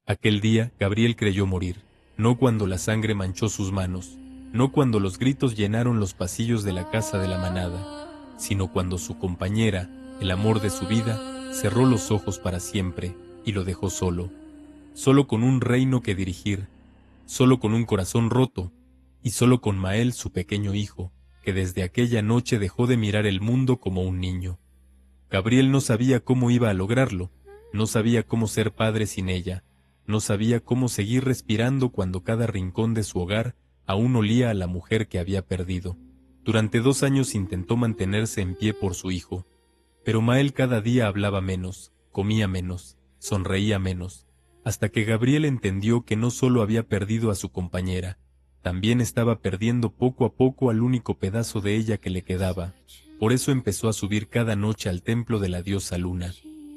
Aquel día Gabriel creyó morir, no cuando la sangre manchó sus manos, no cuando los gritos llenaron los pasillos de la casa de la manada, sino cuando su compañera, el amor de su vida, cerró los ojos para siempre y lo dejó solo, solo con un reino que dirigir, solo con un corazón roto, y solo con Mael, su pequeño hijo, que desde aquella noche dejó de mirar el mundo como un niño. Gabriel no sabía cómo iba a lograrlo, no sabía cómo ser padre sin ella, no sabía cómo seguir respirando cuando cada rincón de su hogar aún olía a la mujer que había perdido. Durante 2 años intentó mantenerse en pie por su hijo, pero Mael cada día hablaba menos, comía menos, sonreía menos, hasta que Gabriel entendió que no solo había perdido a su compañera, también estaba perdiendo poco a poco al único pedazo de ella que le quedaba. Por eso empezó a subir cada noche al templo de la diosa Luna,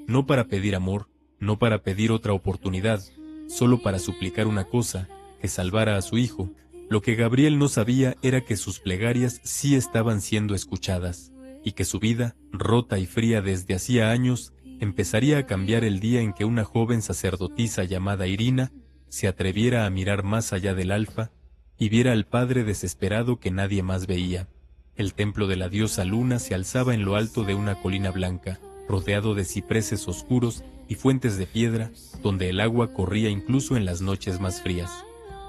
no para pedir amor, no para pedir otra oportunidad, solo para suplicar una cosa, que salvara a su hijo. Lo que Gabriel no sabía era que sus plegarias sí estaban siendo escuchadas, y que su vida, rota y fría desde hacía años, empezaría a cambiar el día en que una joven sacerdotisa llamada Irina se atreviera a mirar más allá del alfa y viera al padre desesperado que nadie más veía. El templo de la diosa Luna se alzaba en lo alto de una colina blanca, rodeado de cipreses oscuros y fuentes de piedra, donde el agua corría incluso en las noches más frías.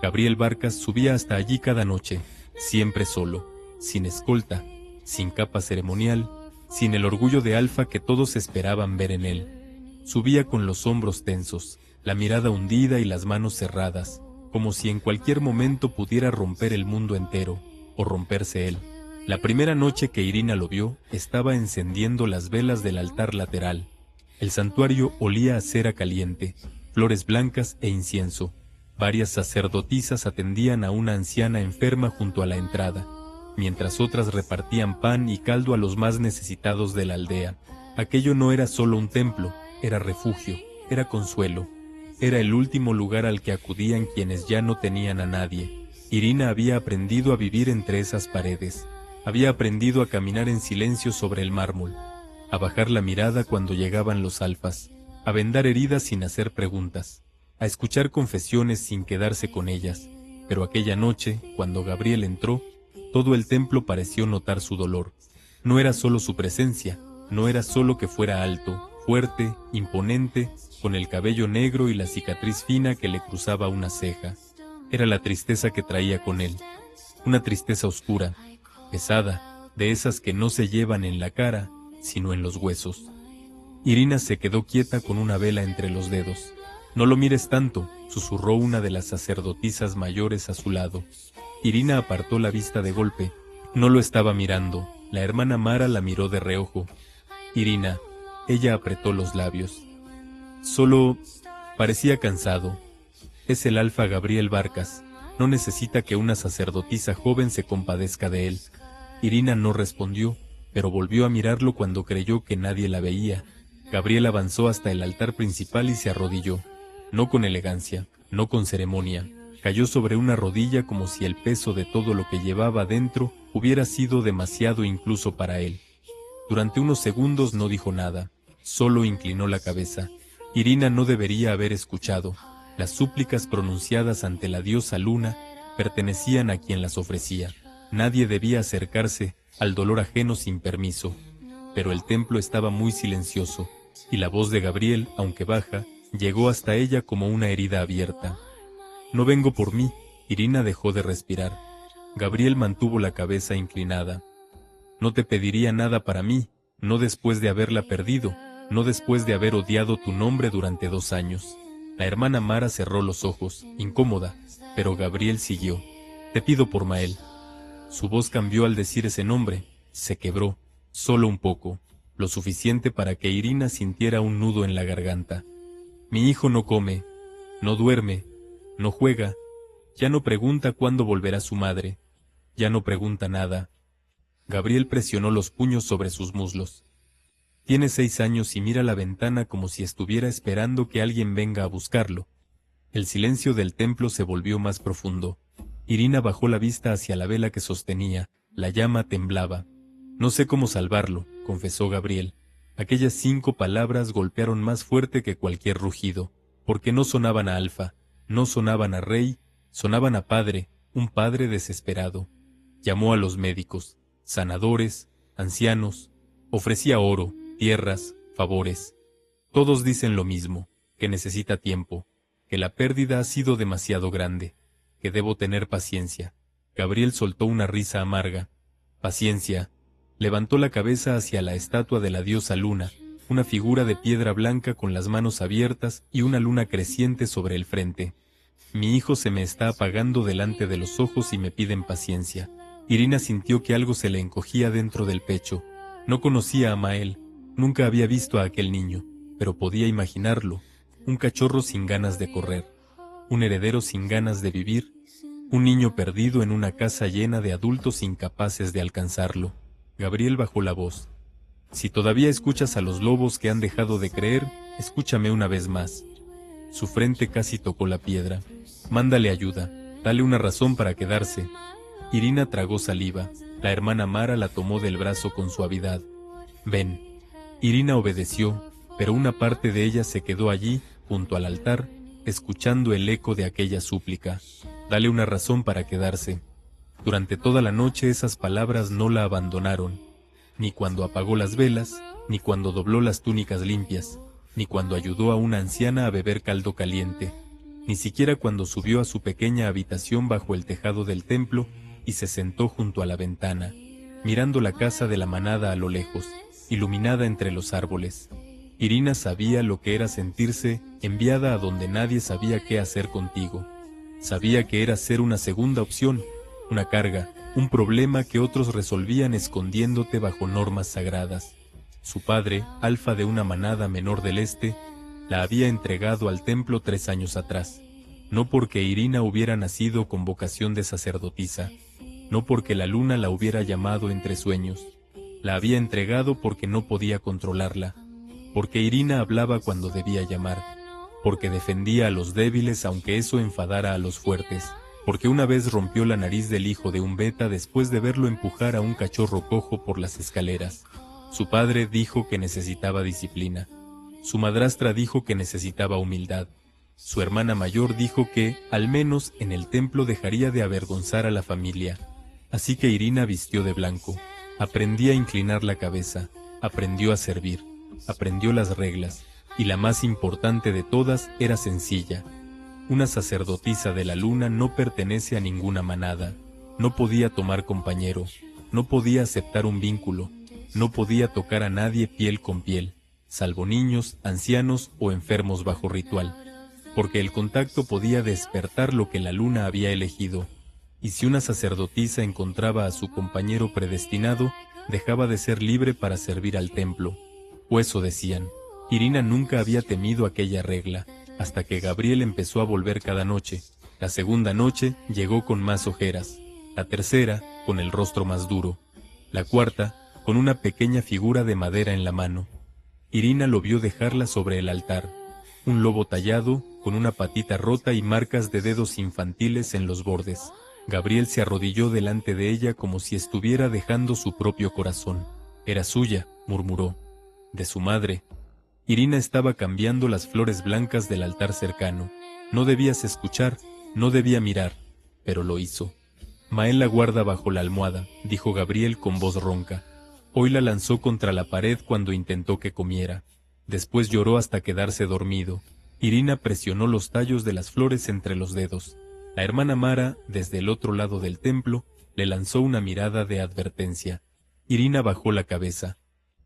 Gabriel Barcas subía hasta allí cada noche, siempre solo, sin escolta, sin capa ceremonial, sin el orgullo de alfa que todos esperaban ver en él. Subía con los hombros tensos, la mirada hundida y las manos cerradas, como si en cualquier momento pudiera romper el mundo entero, o romperse él. La primera noche que Irina lo vio, estaba encendiendo las velas del altar lateral. El santuario olía a cera caliente, flores blancas e incienso. Varias sacerdotisas atendían a una anciana enferma junto a la entrada, mientras otras repartían pan y caldo a los más necesitados de la aldea. Aquello no era solo un templo, era refugio, era consuelo. Era el último lugar al que acudían quienes ya no tenían a nadie. Irina había aprendido a vivir entre esas paredes. Había aprendido a caminar en silencio sobre el mármol, a bajar la mirada cuando llegaban los alfas, a vendar heridas sin hacer preguntas, a escuchar confesiones sin quedarse con ellas. Pero aquella noche, cuando Gabriel entró, todo el templo pareció notar su dolor. No era solo su presencia, no era solo que fuera alto, fuerte, imponente, con el cabello negro y la cicatriz fina que le cruzaba una ceja. Era la tristeza que traía con él, una tristeza oscura, pesada, de esas que no se llevan en la cara, sino en los huesos. Irina se quedó quieta con una vela entre los dedos. «No lo mires tanto», susurró una de las sacerdotisas mayores a su lado. Irina apartó la vista de golpe. No lo estaba mirando. La hermana Mara la miró de reojo. «Irina», ella apretó los labios. «Solo parecía cansado. Es el alfa Gabriel Barcas. No necesita que una sacerdotisa joven se compadezca de él». Irina no respondió, pero volvió a mirarlo cuando creyó que nadie la veía. Gabriel avanzó hasta el altar principal y se arrodilló. No con elegancia, no con ceremonia. Cayó sobre una rodilla como si el peso de todo lo que llevaba dentro hubiera sido demasiado incluso para él. Durante unos segundos no dijo nada, solo inclinó la cabeza. Irina no debería haber escuchado. Las súplicas pronunciadas ante la diosa Luna pertenecían a quien las ofrecía. Nadie debía acercarse al dolor ajeno sin permiso. Pero el templo estaba muy silencioso, y la voz de Gabriel, aunque baja, llegó hasta ella como una herida abierta. «No vengo por mí». Irina dejó de respirar. Gabriel mantuvo la cabeza inclinada. «No te pediría nada para mí, no después de haberla perdido, no después de haber odiado tu nombre durante 2 años». La hermana Mara cerró los ojos, incómoda, pero Gabriel siguió. «Te pido por Mael». Su voz cambió al decir ese nombre, se quebró, solo un poco, lo suficiente para que Irina sintiera un nudo en la garganta. «Mi hijo no come, no duerme, no juega, ya no pregunta cuándo volverá su madre, ya no pregunta nada». Gabriel presionó los puños sobre sus muslos. «Tiene 6 años y mira la ventana como si estuviera esperando que alguien venga a buscarlo». El silencio del templo se volvió más profundo. Irina bajó la vista hacia la vela que sostenía, la llama temblaba. «No sé cómo salvarlo», confesó Gabriel. Aquellas 5 palabras golpearon más fuerte que cualquier rugido. porque no sonaban a alfa, no sonaban a rey, sonaban a padre, un padre desesperado. Llamó a los médicos, sanadores, ancianos, ofrecía oro, tierras, favores. Todos dicen lo mismo, que necesita tiempo, que la pérdida ha sido demasiado grande, que debo tener paciencia. Gabriel soltó una risa amarga. Paciencia. Levantó la cabeza hacia la estatua de la diosa Luna, una figura de piedra blanca con las manos abiertas y una luna creciente sobre el frente. Mi hijo se me está apagando delante de los ojos y me piden paciencia. Irina sintió que algo se le encogía dentro del pecho. No conocía a Mael, nunca había visto a aquel niño, pero podía imaginarlo. Un cachorro sin ganas de correr, un heredero sin ganas de vivir, un niño perdido en una casa llena de adultos incapaces de alcanzarlo. Gabriel bajó la voz. Si todavía escuchas a los lobos que han dejado de creer, escúchame una vez más. Su frente casi tocó la piedra. Mándale ayuda, dale una razón para quedarse. Irina tragó saliva. La hermana Mara la tomó del brazo con suavidad. Ven. Irina obedeció, pero una parte de ella se quedó allí, junto al altar, escuchando el eco de aquella súplica. Dale una razón para quedarse. Durante toda la noche esas palabras no la abandonaron, ni cuando apagó las velas, ni cuando dobló las túnicas limpias, ni cuando ayudó a una anciana a beber caldo caliente, ni siquiera cuando subió a su pequeña habitación bajo el tejado del templo y se sentó junto a la ventana, mirando la casa de la manada a lo lejos, iluminada entre los árboles. Irina sabía lo que era sentirse enviada a donde nadie sabía qué hacer contigo. Sabía que era ser una segunda opción, una carga, un problema que otros resolvían escondiéndote bajo normas sagradas. Su padre, alfa de una manada menor del este, la había entregado al templo 3 años atrás, no porque Irina hubiera nacido con vocación de sacerdotisa, no porque la luna la hubiera llamado entre sueños, la había entregado porque no podía controlarla, porque Irina hablaba cuando debía llamar, porque defendía a los débiles aunque eso enfadara a los fuertes, porque una vez rompió la nariz del hijo de un beta después de verlo empujar a un cachorro cojo por las escaleras. Su padre dijo que necesitaba disciplina. Su madrastra dijo que necesitaba humildad. Su hermana mayor dijo que, al menos en el templo, dejaría de avergonzar a la familia. Así que Irina vistió de blanco. Aprendió a inclinar la cabeza, aprendió a servir, aprendió las reglas, y la más importante de todas era sencilla. Una sacerdotisa de la luna no pertenece a ninguna manada, no podía tomar compañero, no podía aceptar un vínculo, no podía tocar a nadie piel con piel, salvo niños, ancianos o enfermos bajo ritual, porque el contacto podía despertar lo que la luna había elegido, y si una sacerdotisa encontraba a su compañero predestinado, dejaba de ser libre para servir al templo. O eso decían. Irina nunca había temido aquella regla, hasta que Gabriel empezó a volver cada noche. La segunda noche llegó con más ojeras, la tercera con el rostro más duro, la cuarta con una pequeña figura de madera en la mano. Irina lo vio dejarla sobre el altar, un lobo tallado, con una patita rota y marcas de dedos infantiles en los bordes. Gabriel se arrodilló delante de ella como si estuviera dejando su propio corazón. Era suya, murmuró. De su madre. Irina estaba cambiando las flores blancas del altar cercano. No debías escuchar, no debía mirar, pero lo hizo. Mael la guarda bajo la almohada, dijo Gabriel con voz ronca. Hoy la lanzó contra la pared cuando intentó que comiera. Después lloró hasta quedarse dormido. Irina presionó los tallos de las flores entre los dedos. La hermana Mara, desde el otro lado del templo, le lanzó una mirada de advertencia. Irina bajó la cabeza.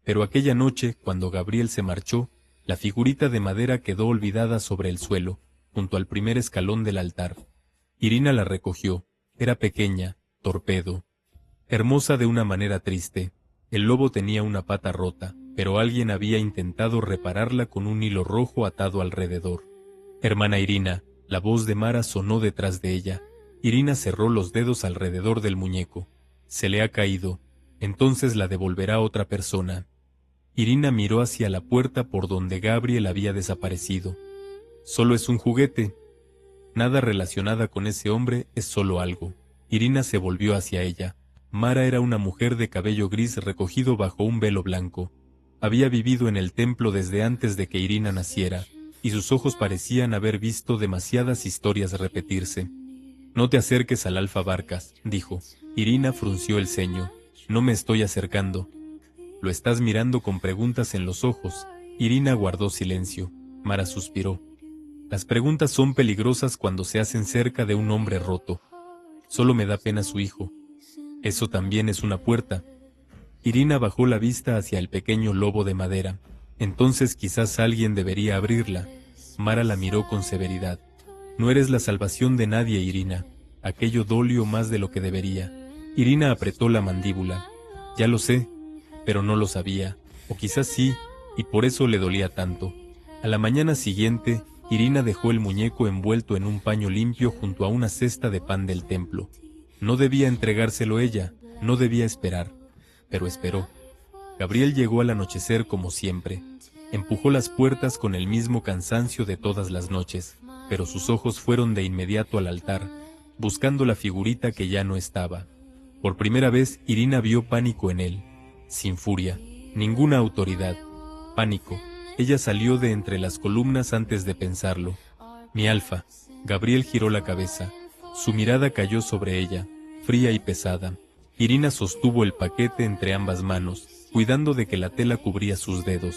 Pero aquella noche, cuando Gabriel se marchó, la figurita de madera quedó olvidada sobre el suelo, junto al primer escalón del altar. Irina la recogió. Era pequeña, torpedo, hermosa de una manera triste. El lobo tenía una pata rota, pero alguien había intentado repararla con un hilo rojo atado alrededor. Hermana Irina, la voz de Mara sonó detrás de ella. Irina cerró los dedos alrededor del muñeco. Se le ha caído. Entonces la devolverá otra persona. Irina miró hacia la puerta por donde Gabriel había desaparecido. Solo es un juguete. Nada relacionada con ese hombre, es solo algo. Irina se volvió hacia ella. Mara era una mujer de cabello gris recogido bajo un velo blanco. Había vivido en el templo desde antes de que Irina naciera. y sus ojos parecían haber visto demasiadas historias repetirse. «No te acerques al Alfa Barcas», dijo. Irina frunció el ceño. «No me estoy acercando». «Lo estás mirando con preguntas en los ojos». Irina guardó silencio. Mara suspiró. «Las preguntas son peligrosas cuando se hacen cerca de un hombre roto. Solo me da pena su hijo. Eso también es una puerta». Irina bajó la vista hacia el pequeño lobo de madera. «Entonces quizás alguien debería abrirla». Mara la miró con severidad. «No eres la salvación de nadie, Irina». Aquello dolió más de lo que debería. Irina apretó la mandíbula. «Ya lo sé, pero no lo sabía. O quizás sí, y por eso le dolía tanto». A la mañana siguiente, Irina dejó el muñeco envuelto en un paño limpio junto a una cesta de pan del templo. No debía entregárselo ella, no debía esperar. Pero esperó. Gabriel llegó al anochecer como siempre. Empujó las puertas con el mismo cansancio de todas las noches, pero sus ojos fueron de inmediato al altar, buscando la figurita que ya no estaba. Por primera vez, Irina vio pánico en él. Sin furia, ninguna autoridad. Pánico. Ella salió de entre las columnas antes de pensarlo. «Mi Alfa». Gabriel giró la cabeza. Su mirada cayó sobre ella, fría y pesada. Irina sostuvo el paquete entre ambas manos, cuidando de que la tela cubría sus dedos.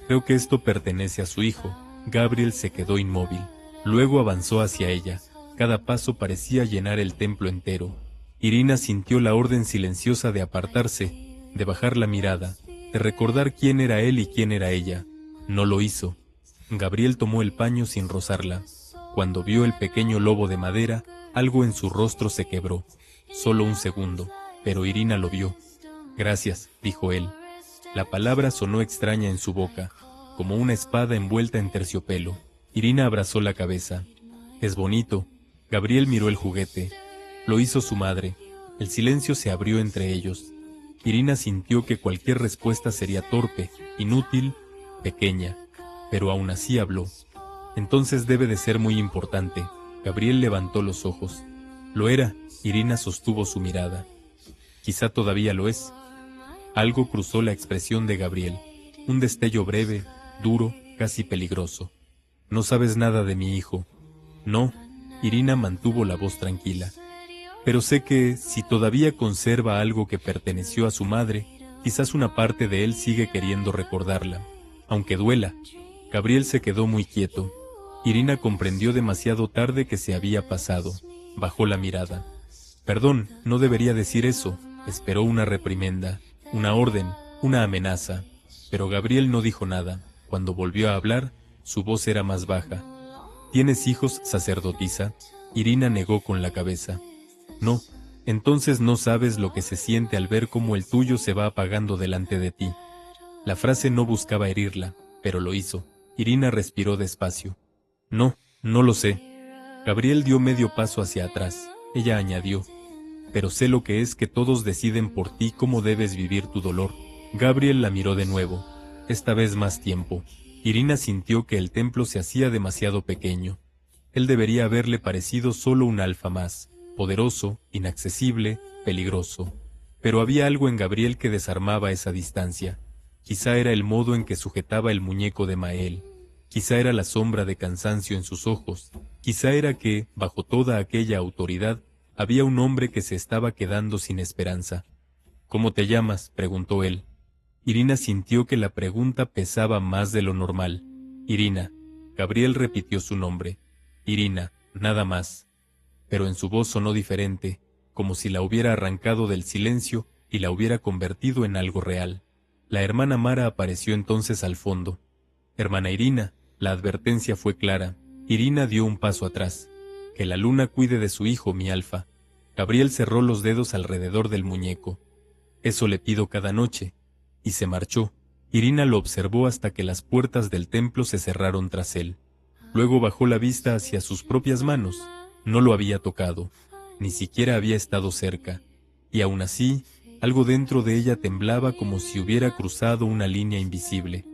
«Creo que esto pertenece a su hijo». Gabriel se quedó inmóvil. Luego avanzó hacia ella. Cada paso parecía llenar el templo entero. Irina sintió la orden silenciosa de apartarse, de bajar la mirada, de recordar quién era él y quién era ella. No lo hizo. Gabriel tomó el paño sin rozarla. Cuando vio el pequeño lobo de madera, algo en su rostro se quebró. Solo un segundo, pero Irina lo vio. «Gracias», dijo él. La palabra sonó extraña en su boca, como una espada envuelta en terciopelo. Irina abrazó la cabeza. «Es bonito». Gabriel miró el juguete. Lo hizo su madre. El silencio se abrió entre ellos. Irina sintió que cualquier respuesta sería torpe, inútil, pequeña, pero aún así habló. «Entonces debe de ser muy importante». Gabriel levantó los ojos. «Lo era». Irina sostuvo su mirada. «Quizá todavía lo es». Algo cruzó la expresión de Gabriel. Un destello breve, duro, casi peligroso. «No sabes nada de mi hijo». «No». Irina mantuvo la voz tranquila. «Pero sé que, si todavía conserva algo que perteneció a su madre, quizás una parte de él sigue queriendo recordarla, aunque duela». Gabriel se quedó muy quieto. Irina comprendió demasiado tarde que se había pasado. Bajó la mirada. «Perdón, no debería decir eso». Esperó una reprimenda, una orden, una amenaza. Pero Gabriel no dijo nada. Cuando volvió a hablar, su voz era más baja. «¿Tienes hijos, sacerdotisa?» Irina negó con la cabeza. «No». «Entonces no sabes lo que se siente al ver cómo el tuyo se va apagando delante de ti». La frase no buscaba herirla, pero lo hizo. Irina respiró despacio. «No, no lo sé». Gabriel dio medio paso hacia atrás. Ella añadió: «Pero sé lo que es que todos deciden por ti cómo debes vivir tu dolor». Gabriel la miró de nuevo, esta vez más tiempo. Irina sintió que el templo se hacía demasiado pequeño. Él debería haberle parecido solo un alfa más, poderoso, inaccesible, peligroso. Pero había algo en Gabriel que desarmaba esa distancia. Quizá era el modo en que sujetaba el muñeco de Mael. Quizá era la sombra de cansancio en sus ojos. Quizá era que, bajo toda aquella autoridad, había un hombre que se estaba quedando sin esperanza. «¿Cómo te llamas?», preguntó él. Irina sintió que la pregunta pesaba más de lo normal. «Irina». Gabriel repitió su nombre. «Irina, nada más». Pero en su voz sonó diferente, como si la hubiera arrancado del silencio y la hubiera convertido en algo real. La hermana Mara apareció entonces al fondo. «Hermana Irina». La advertencia fue clara. Irina dio un paso atrás. «Que la luna cuide de su hijo, mi Alfa». Gabriel cerró los dedos alrededor del muñeco. «Eso le pido cada noche». Y se marchó. Irina lo observó hasta que las puertas del templo se cerraron tras él. Luego bajó la vista hacia sus propias manos. No lo había tocado. Ni siquiera había estado cerca. Y aún así, algo dentro de ella temblaba como si hubiera cruzado una línea invisible.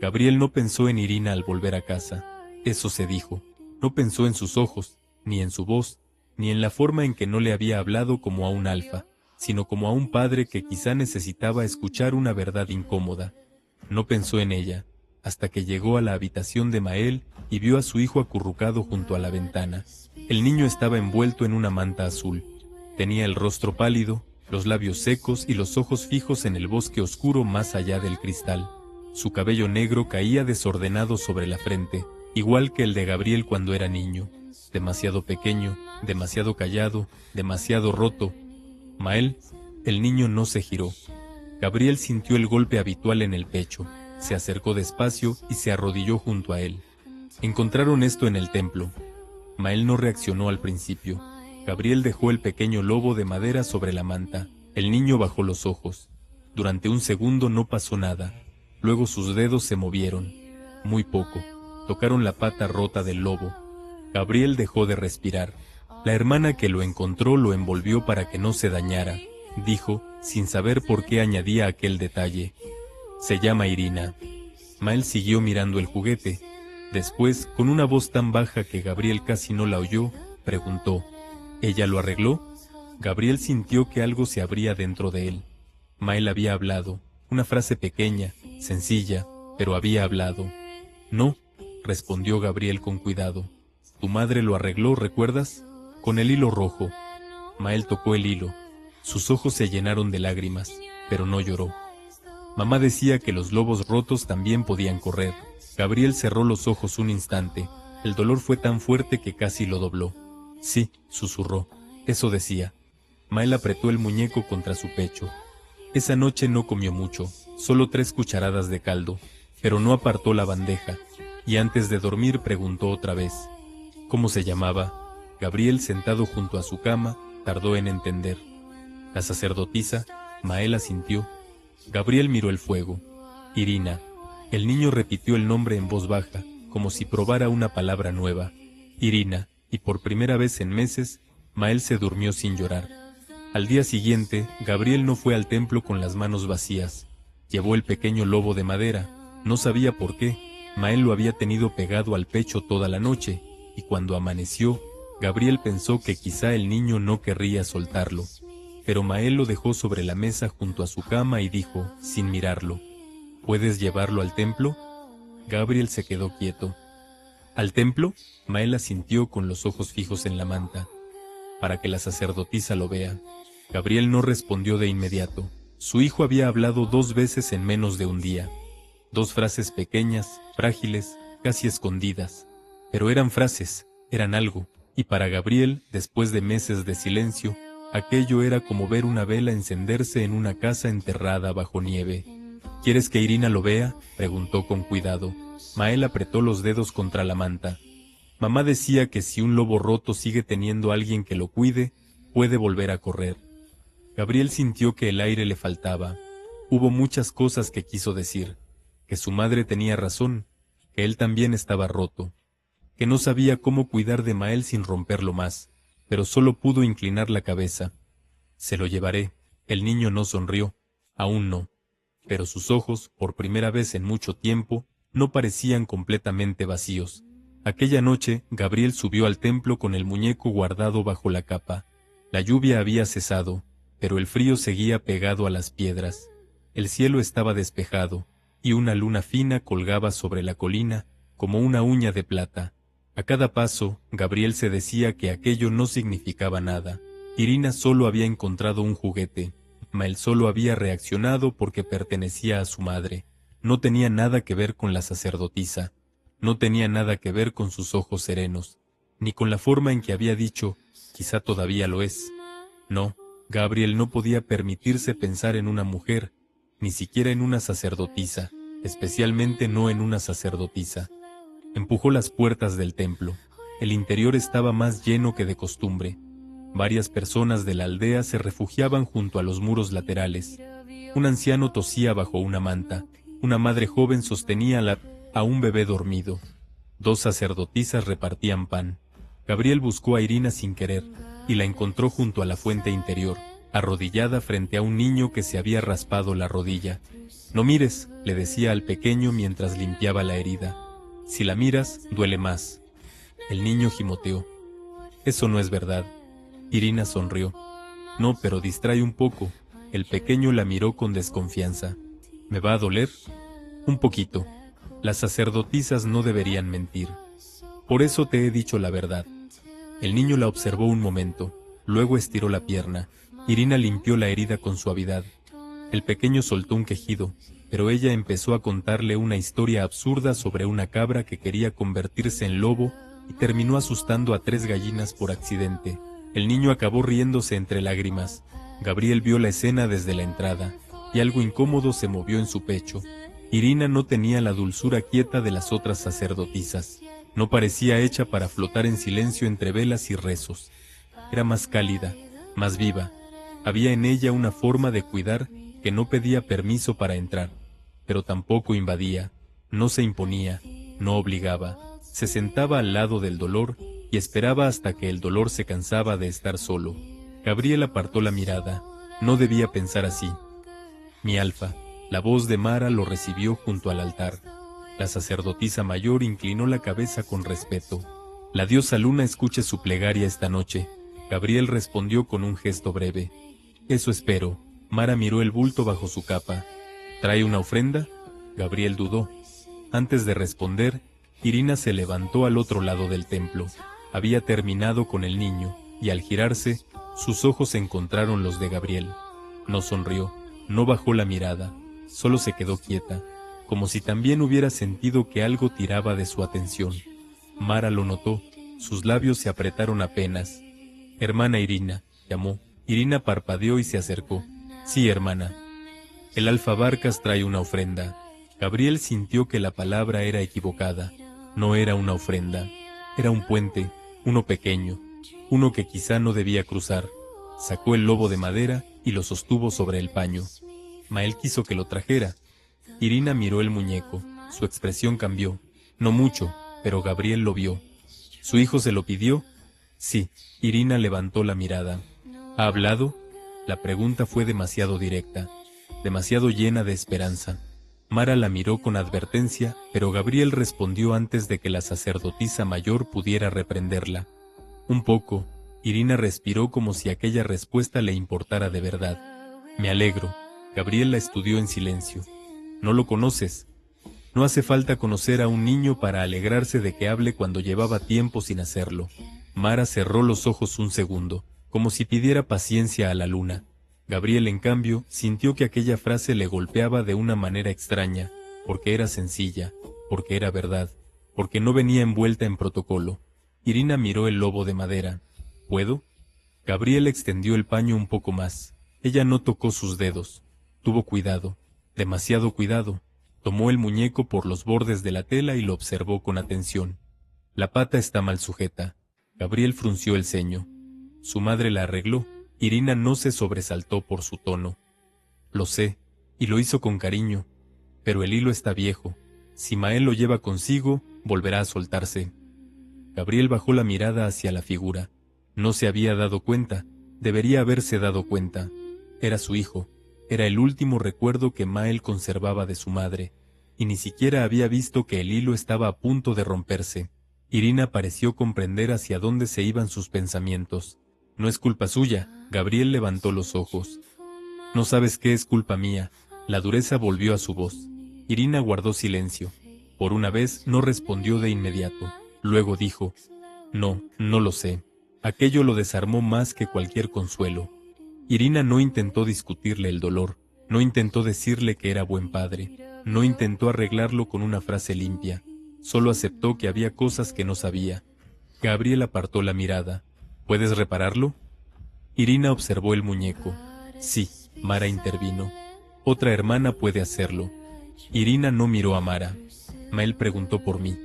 Gabriel no pensó en Irina al volver a casa. Eso se dijo. No pensó en sus ojos, ni en su voz, ni en la forma en que no le había hablado como a un alfa, sino como a un padre que quizá necesitaba escuchar una verdad incómoda. No pensó en ella. hasta que llegó a la habitación de Mael y vio a su hijo acurrucado junto a la ventana. El niño estaba envuelto en una manta azul. Tenía el rostro pálido, los labios secos y los ojos fijos en el bosque oscuro más allá del cristal. Su cabello negro caía desordenado sobre la frente, igual que el de Gabriel cuando era niño. Demasiado pequeño, demasiado callado, demasiado roto. Mael, el niño no se giró. Gabriel sintió el golpe habitual en el pecho, se acercó despacio y se arrodilló junto a él. Encontraron esto en el templo. Mael no reaccionó al principio. Gabriel dejó el pequeño lobo de madera sobre la manta. El niño bajó los ojos. Durante un segundo no pasó nada. Luego sus dedos se movieron. Muy poco. Tocaron la pata rota del lobo. Gabriel dejó de respirar. La hermana que lo encontró lo envolvió para que no se dañara, dijo, sin saber por qué añadía aquel detalle. Se llama Irina. Mael siguió mirando el juguete. Después, con una voz tan baja que Gabriel casi no la oyó, preguntó, ¿ella lo arregló? Gabriel sintió que algo se abría dentro de él. Mael había hablado, una frase pequeña, sencilla, pero había hablado. No, respondió Gabriel con cuidado. Tu madre lo arregló, ¿recuerdas? Con el hilo rojo. Mael tocó el hilo. Sus ojos se llenaron de lágrimas, pero no lloró. Mamá decía que los lobos rotos también podían correr. Gabriel cerró los ojos un instante. El dolor fue tan fuerte que casi lo dobló. Sí, susurró. Eso decía. Mael apretó el muñeco contra su pecho. Esa noche no comió mucho, solo 3 cucharadas de caldo, pero no apartó la bandeja, y antes de dormir preguntó otra vez. ¿Cómo se llamaba? Gabriel, sentado junto a su cama, tardó en entender. La sacerdotisa, Mael asintió. Gabriel miró el fuego. Irina. El niño repitió el nombre en voz baja, como si probara una palabra nueva. Irina, y por primera vez en meses, Mael se durmió sin llorar. Al día siguiente, Gabriel no fue al templo con las manos vacías. Llevó el pequeño lobo de madera. No sabía por qué. Mael lo había tenido pegado al pecho toda la noche, y cuando amaneció, Gabriel pensó que quizá el niño no querría soltarlo. Pero Mael lo dejó sobre la mesa junto a su cama y dijo, sin mirarlo, ¿puedes llevarlo al templo? Gabriel se quedó quieto. ¿Al templo? Mael asintió con los ojos fijos en la manta. Para que la sacerdotisa lo vea. Gabriel no respondió de inmediato. Su hijo había hablado 2 veces en menos de un día. 2 frases pequeñas, frágiles, casi escondidas. Pero eran frases, eran algo. Y para Gabriel, después de meses de silencio, aquello era como ver una vela encenderse en una casa enterrada bajo nieve. ¿Quieres que Irina lo vea?, preguntó con cuidado. Mael apretó los dedos contra la manta. Mamá decía que si un lobo roto sigue teniendo a alguien que lo cuide, puede volver a correr. Gabriel sintió que el aire le faltaba. Hubo muchas cosas que quiso decir. Que su madre tenía razón, que él también estaba roto. Que no sabía cómo cuidar de Mael sin romperlo más, pero solo pudo inclinar la cabeza. Se lo llevaré. El niño no sonrió, aún no, pero sus ojos, por primera vez en mucho tiempo, no parecían completamente vacíos. Aquella noche, Gabriel subió al templo con el muñeco guardado bajo la capa. La lluvia había cesado, pero el frío seguía pegado a las piedras. El cielo estaba despejado, y una luna fina colgaba sobre la colina como una uña de plata. A cada paso, Gabriel se decía que aquello no significaba nada. Irina solo había encontrado un juguete. Mael solo había reaccionado porque pertenecía a su madre. No tenía nada que ver con la sacerdotisa. No tenía nada que ver con sus ojos serenos, ni con la forma en que había dicho, quizá todavía lo es. No, Gabriel no podía permitirse pensar en una mujer, ni siquiera en una sacerdotisa, especialmente no en una sacerdotisa. Empujó las puertas del templo. El interior estaba más lleno que de costumbre. Varias personas de la aldea se refugiaban junto a los muros laterales. Un anciano tosía bajo una manta. Una madre joven sostenía a un bebé dormido. 2 sacerdotisas repartían pan. Gabriel buscó a Irina sin querer, y la encontró junto a la fuente interior, arrodillada frente a un niño que se había raspado la rodilla. «No mires», le decía al pequeño mientras limpiaba la herida. «Si la miras, duele más». El niño gimoteó. «Eso no es verdad». Irina sonrió. «No, pero distrae un poco». El pequeño la miró con desconfianza. «¿Me va a doler?» «Un poquito». Las sacerdotisas no deberían mentir. Por eso te he dicho la verdad. El niño la observó un momento, luego estiró la pierna. Irina limpió la herida con suavidad. El pequeño soltó un quejido, pero ella empezó a contarle una historia absurda sobre una cabra que quería convertirse en lobo y terminó asustando a 3 gallinas por accidente. El niño acabó riéndose entre lágrimas. Gabriel vio la escena desde la entrada, y algo incómodo se movió en su pecho. Irina no tenía la dulzura quieta de las otras sacerdotisas. No parecía hecha para flotar en silencio entre velas y rezos. Era más cálida, más viva. Había en ella una forma de cuidar que no pedía permiso para entrar, pero tampoco invadía, no se imponía, no obligaba. Se sentaba al lado del dolor y esperaba hasta que el dolor se cansaba de estar solo. Gabriel apartó la mirada. No debía pensar así. Mi Alfa, la voz de Mara lo recibió junto al altar. La sacerdotisa mayor inclinó la cabeza con respeto. La diosa Luna escuche su plegaria esta noche. Gabriel respondió con un gesto breve. Eso espero. Mara miró el bulto bajo su capa. ¿Trae una ofrenda? Gabriel dudó. Antes de responder, Irina se levantó al otro lado del templo. Había terminado con el niño, y al girarse, sus ojos encontraron los de Gabriel. No sonrió, no bajó la mirada, solo se quedó quieta, como si también hubiera sentido que algo tiraba de su atención. Mara lo notó, sus labios se apretaron apenas. Hermana Irina, llamó. Irina parpadeó y se acercó. Sí, hermana. El Alfa Barcas trae una ofrenda. Gabriel sintió que la palabra era equivocada. No era una ofrenda. Era un puente, uno pequeño, uno que quizá no debía cruzar. Sacó el lobo de madera y lo sostuvo sobre el paño. Mael quiso que lo trajera. Irina miró el muñeco. Su expresión cambió. No mucho, pero Gabriel lo vio. ¿Su hijo se lo pidió? Sí. Irina levantó la mirada. ¿Ha hablado? La pregunta fue demasiado directa, demasiado llena de esperanza. Mara la miró con advertencia, pero Gabriel respondió antes de que la sacerdotisa mayor pudiera reprenderla. Un poco. Irina respiró como si aquella respuesta le importara de verdad. Me alegro. Gabriel la estudió en silencio. ¿No lo conoces? No hace falta conocer a un niño para alegrarse de que hable cuando llevaba tiempo sin hacerlo. Mara cerró los ojos un segundo, como si pidiera paciencia a la luna. Gabriel, en cambio, sintió que aquella frase le golpeaba de una manera extraña, porque era sencilla, porque era verdad, porque no venía envuelta en protocolo. Irina miró el lobo de madera. ¿Puedo? Gabriel extendió el paño un poco más. Ella no tocó sus dedos. Tuvo cuidado, demasiado cuidado. Tomó el muñeco por los bordes de la tela y lo observó con atención. La pata está mal sujeta. Gabriel frunció el ceño. Su madre la arregló. Irina no se sobresaltó por su tono. Lo sé, y lo hizo con cariño, pero el hilo está viejo. Si Mael lo lleva consigo, volverá a soltarse. Gabriel bajó la mirada hacia la figura. No se había dado cuenta, debería haberse dado cuenta. Era su hijo, era el último recuerdo que Mael conservaba de su madre, y ni siquiera había visto que el hilo estaba a punto de romperse. Irina pareció comprender hacia dónde se iban sus pensamientos. No es culpa suya. Gabriel levantó los ojos. No sabes qué es culpa mía. La dureza volvió a su voz. Irina guardó silencio. Por una vez no respondió de inmediato. Luego dijo, no lo sé. Aquello lo desarmó más que cualquier consuelo. Irina no intentó discutirle el dolor, no intentó decirle que era buen padre, no intentó arreglarlo con una frase limpia, solo aceptó que había cosas que no sabía. Gabriel apartó la mirada. ¿Puedes repararlo? Irina observó el muñeco. Sí, Mara intervino. Otra hermana puede hacerlo. Irina no miró a Mara. Mael preguntó por mí.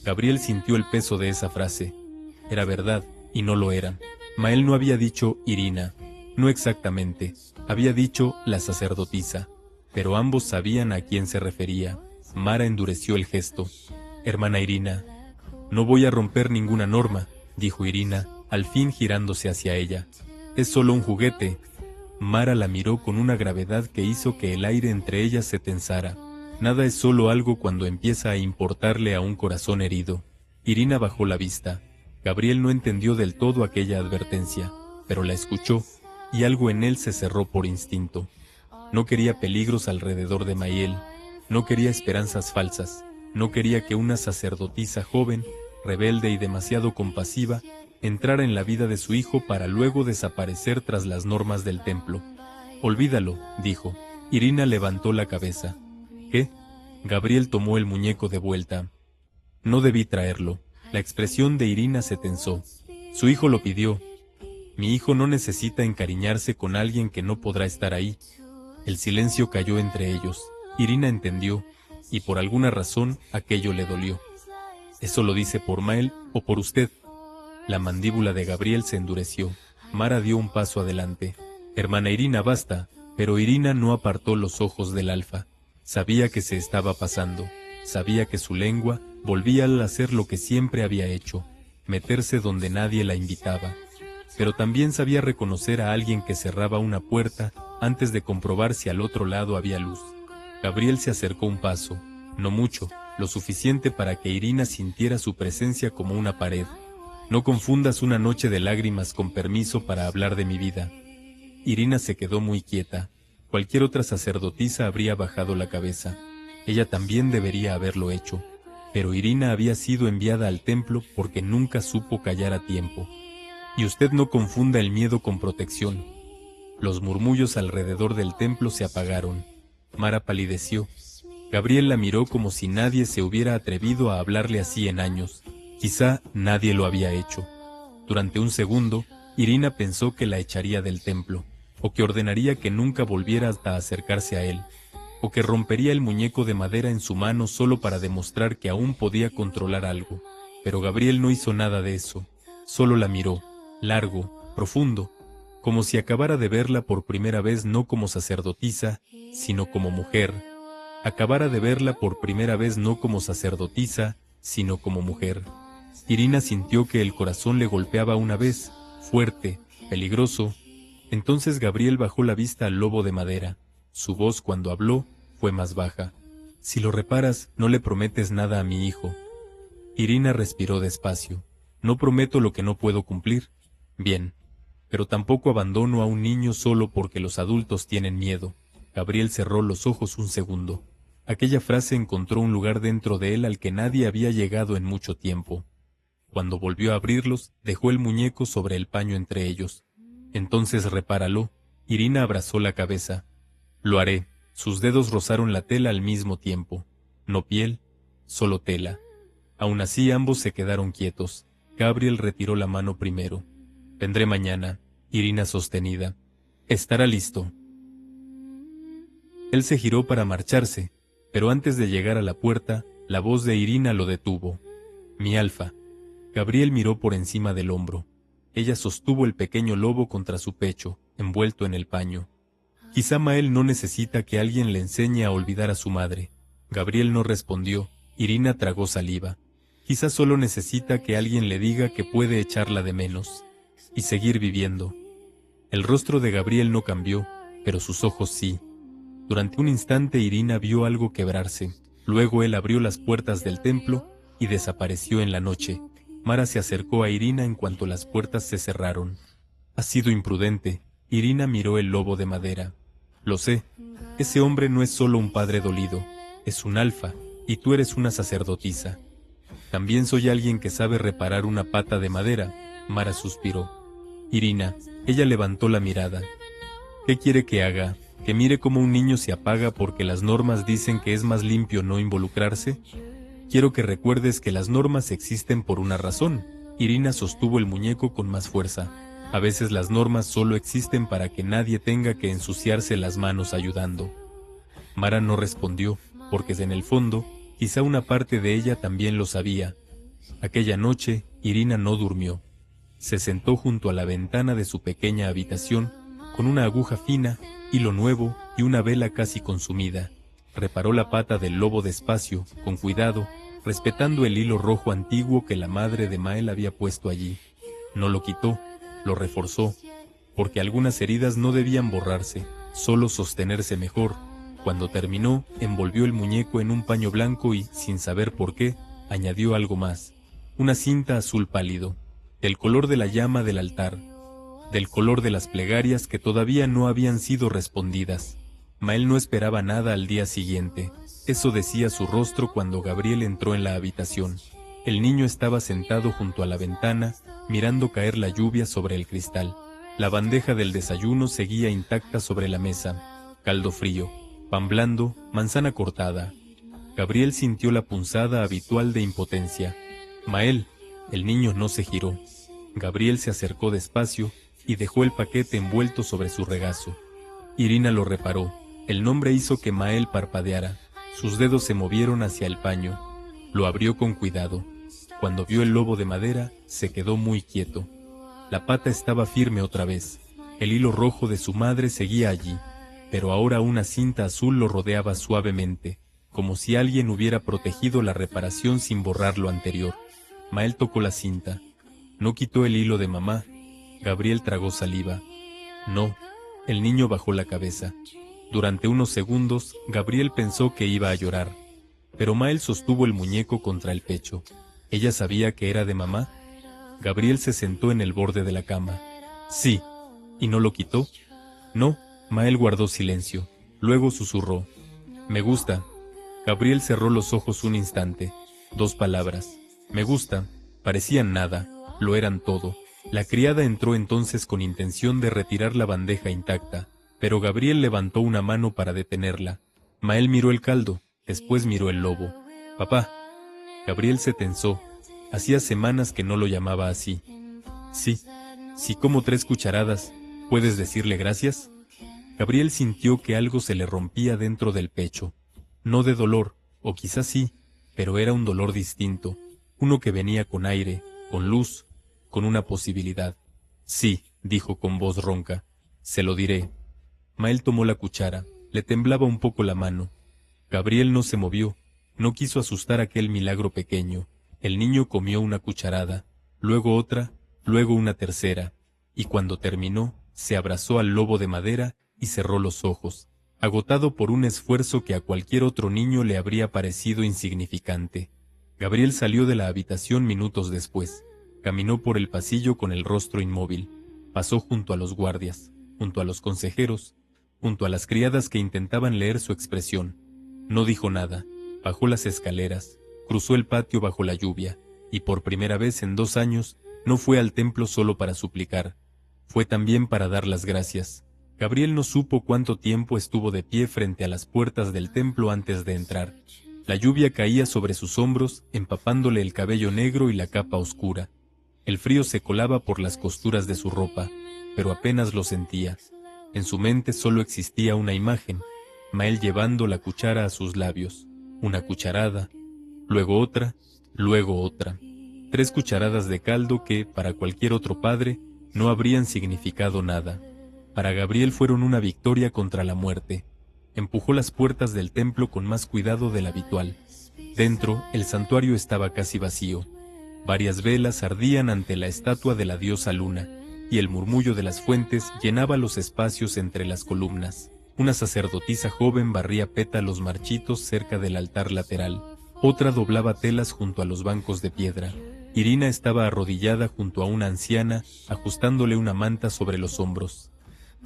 Gabriel sintió el peso de esa frase. Era verdad, y no lo era. Mael no había dicho Irina. No exactamente. Había dicho la sacerdotisa. Pero ambos sabían a quién se refería. Mara endureció el gesto. Hermana Irina. No voy a romper ninguna norma, dijo Irina, al fin girándose hacia ella. Es solo un juguete. Mara la miró con una gravedad que hizo que el aire entre ellas se tensara. Nada es solo algo cuando empieza a importarle a un corazón herido. Irina bajó la vista. Gabriel no entendió del todo aquella advertencia, pero la escuchó, y algo en él se cerró por instinto. No quería peligros alrededor de Mael, no quería esperanzas falsas, No quería que una sacerdotisa joven, rebelde y demasiado compasiva, entrara en la vida de su hijo para luego desaparecer tras las normas del templo. «Olvídalo», dijo. Irina levantó la cabeza. «¿Qué?». Gabriel tomó el muñeco de vuelta. «No debí traerlo». La expresión de Irina se tensó. Su hijo lo pidió. Mi hijo no necesita encariñarse con alguien que no podrá estar ahí. El silencio cayó entre ellos. Irina entendió, y por alguna razón aquello le dolió. ¿Eso lo dice por Mael o por usted? La mandíbula de Gabriel se endureció. Mara dio un paso adelante. Hermana Irina, basta. Pero Irina no apartó los ojos del alfa. Sabía que se estaba pasando. Sabía que su lengua volvía a hacer lo que siempre había hecho, meterse donde nadie la invitaba. Pero también sabía reconocer a alguien que cerraba una puerta antes de comprobar si al otro lado había luz. Gabriel se acercó un paso, no mucho, lo suficiente para que Irina sintiera su presencia como una pared. «No confundas una noche de lágrimas con permiso para hablar de mi vida». Irina se quedó muy quieta. Cualquier otra sacerdotisa habría bajado la cabeza. Ella también debería haberlo hecho. Pero Irina había sido enviada al templo porque nunca supo callar a tiempo. Y usted no confunda el miedo con protección. Los murmullos alrededor del templo se apagaron. Mara palideció. Gabriel la miró como si nadie se hubiera atrevido a hablarle así en años. Quizá nadie lo había hecho. Durante un segundo, Irina pensó que la echaría del templo, o que ordenaría que nunca volviera hasta acercarse a él, o que rompería el muñeco de madera en su mano solo para demostrar que aún podía controlar algo. Pero Gabriel no hizo nada de eso. Solo la miró, largo, profundo, como si acabara de verla por primera vez no como sacerdotisa, sino como mujer. Acabara de verla por primera vez no como sacerdotisa, sino como mujer. Irina sintió que el corazón le golpeaba una vez, fuerte, peligroso. Entonces Gabriel bajó la vista al lobo de madera. Su voz cuando habló fue más baja. «Si lo reparas, no le prometes nada a mi hijo». Irina respiró despacio. «No prometo lo que no puedo cumplir». «Bien, pero tampoco abandono a un niño solo porque los adultos tienen miedo». Gabriel cerró los ojos un segundo. Aquella frase encontró un lugar dentro de él al que nadie había llegado en mucho tiempo. Cuando volvió a abrirlos, dejó el muñeco sobre el paño entre ellos. «Entonces repáralo». Irina abrazó la cabeza. «Lo haré». Sus dedos rozaron la tela al mismo tiempo. No piel, solo tela. Aún así ambos se quedaron quietos. Gabriel retiró la mano primero. «Vendré mañana». Irina sostenida. «Estará listo». Él se giró para marcharse, pero antes de llegar a la puerta, la voz de Irina lo detuvo. «Mi alfa». Gabriel miró por encima del hombro. Ella sostuvo el pequeño lobo contra su pecho, envuelto en el paño. Quizá Mael no necesita que alguien le enseñe a olvidar a su madre. Gabriel no respondió. Irina tragó saliva. Quizá solo necesita que alguien le diga que puede echarla de menos y seguir viviendo. El rostro de Gabriel no cambió, pero sus ojos sí. Durante un instante Irina vio algo quebrarse. Luego él abrió las puertas del templo y desapareció en la noche. Mara se acercó a Irina en cuanto las puertas se cerraron. «Ha sido imprudente». Irina miró el lobo de madera. «Lo sé. Ese hombre no es solo un padre dolido. Es un alfa, y tú eres una sacerdotisa. También soy alguien que sabe reparar una pata de madera». Mara suspiró. «Irina». Ella levantó la mirada. «¿Qué quiere que haga? ¿Que mire cómo un niño se apaga porque las normas dicen que es más limpio no involucrarse? Quiero que recuerdes que las normas existen por una razón». Irina sostuvo el muñeco con más fuerza. «A veces las normas solo existen para que nadie tenga que ensuciarse las manos ayudando». Mara no respondió, porque en el fondo, quizá una parte de ella también lo sabía. Aquella noche, Irina no durmió. Se sentó junto a la ventana de su pequeña habitación, con una aguja fina, hilo nuevo y una vela casi consumida. Reparó la pata del lobo despacio, con cuidado, respetando el hilo rojo antiguo que la madre de Mael había puesto allí. No lo quitó, lo reforzó, porque algunas heridas no debían borrarse, solo sostenerse mejor. Cuando terminó, envolvió el muñeco en un paño blanco y, sin saber por qué, añadió algo más. Una cinta azul pálido, del color de la llama del altar, del color de las plegarias que todavía no habían sido respondidas. Mael no esperaba nada al día siguiente. Eso decía su rostro cuando Gabriel entró en la habitación. El niño estaba sentado junto a la ventana, mirando caer la lluvia sobre el cristal. La bandeja del desayuno seguía intacta sobre la mesa. Caldo frío, pan blando, manzana cortada. Gabriel sintió la punzada habitual de impotencia. Mael, el niño no se giró. Gabriel se acercó despacio y dejó el paquete envuelto sobre su regazo. Irina lo reparó. El nombre hizo que Mael parpadeara. Sus dedos se movieron hacia el paño. Lo abrió con cuidado. Cuando vio el lobo de madera, se quedó muy quieto. La pata estaba firme otra vez. El hilo rojo de su madre seguía allí, pero ahora una cinta azul lo rodeaba suavemente, como si alguien hubiera protegido la reparación sin borrar lo anterior. Mael tocó la cinta. No quitó el hilo de mamá. Gabriel tragó saliva. No. El niño bajó la cabeza. Durante unos segundos, Gabriel pensó que iba a llorar, pero Mael sostuvo el muñeco contra el pecho. ¿Ella sabía que era de mamá? Gabriel se sentó en el borde de la cama. Sí. ¿Y no lo quitó? No. Mael guardó silencio. Luego susurró. Me gusta. Gabriel cerró los ojos un instante. 2 palabras. Me gusta. Parecían nada. Lo eran todo. La criada entró entonces con intención de retirar la bandeja intacta, pero Gabriel levantó una mano para detenerla. Mael miró el caldo, después miró el lobo. Papá. Gabriel se tensó. Hacía semanas que no lo llamaba así. Sí. Si como 3 cucharadas, ¿puedes decirle gracias? Gabriel sintió que algo se le rompía dentro del pecho. No de dolor, o quizás sí, pero era un dolor distinto, uno que venía con aire, con luz, con una posibilidad. Sí, dijo con voz ronca, se lo diré. Mael tomó la cuchara, le temblaba un poco la mano. Gabriel no se movió, no quiso asustar aquel milagro pequeño. El niño comió una cucharada, luego otra, luego una tercera, y cuando terminó, se abrazó al lobo de madera y cerró los ojos, agotado por un esfuerzo que a cualquier otro niño le habría parecido insignificante. Gabriel salió de la habitación minutos después. Caminó por el pasillo con el rostro inmóvil. Pasó junto a los guardias, junto a los consejeros, junto a las criadas que intentaban leer su expresión. No dijo nada. Bajó las escaleras, cruzó el patio bajo la lluvia, y por primera vez en 2 años no fue al templo solo para suplicar. Fue también para dar las gracias. Gabriel no supo cuánto tiempo estuvo de pie frente a las puertas del templo antes de entrar. La lluvia caía sobre sus hombros, empapándole el cabello negro y la capa oscura. El frío se colaba por las costuras de su ropa, pero apenas lo sentía. En su mente solo existía una imagen, Mael llevando la cuchara a sus labios. Una cucharada, luego otra, luego otra. 3 cucharadas de caldo que, para cualquier otro padre, no habrían significado nada. Para Gabriel fueron una victoria contra la muerte. Empujó las puertas del templo con más cuidado del habitual. Dentro, el santuario estaba casi vacío. Varias velas ardían ante la estatua de la diosa Luna, y el murmullo de las fuentes llenaba los espacios entre las columnas. Una sacerdotisa joven barría pétalos marchitos cerca del altar lateral. Otra doblaba telas junto a los bancos de piedra. Irina estaba arrodillada junto a una anciana, ajustándole una manta sobre los hombros.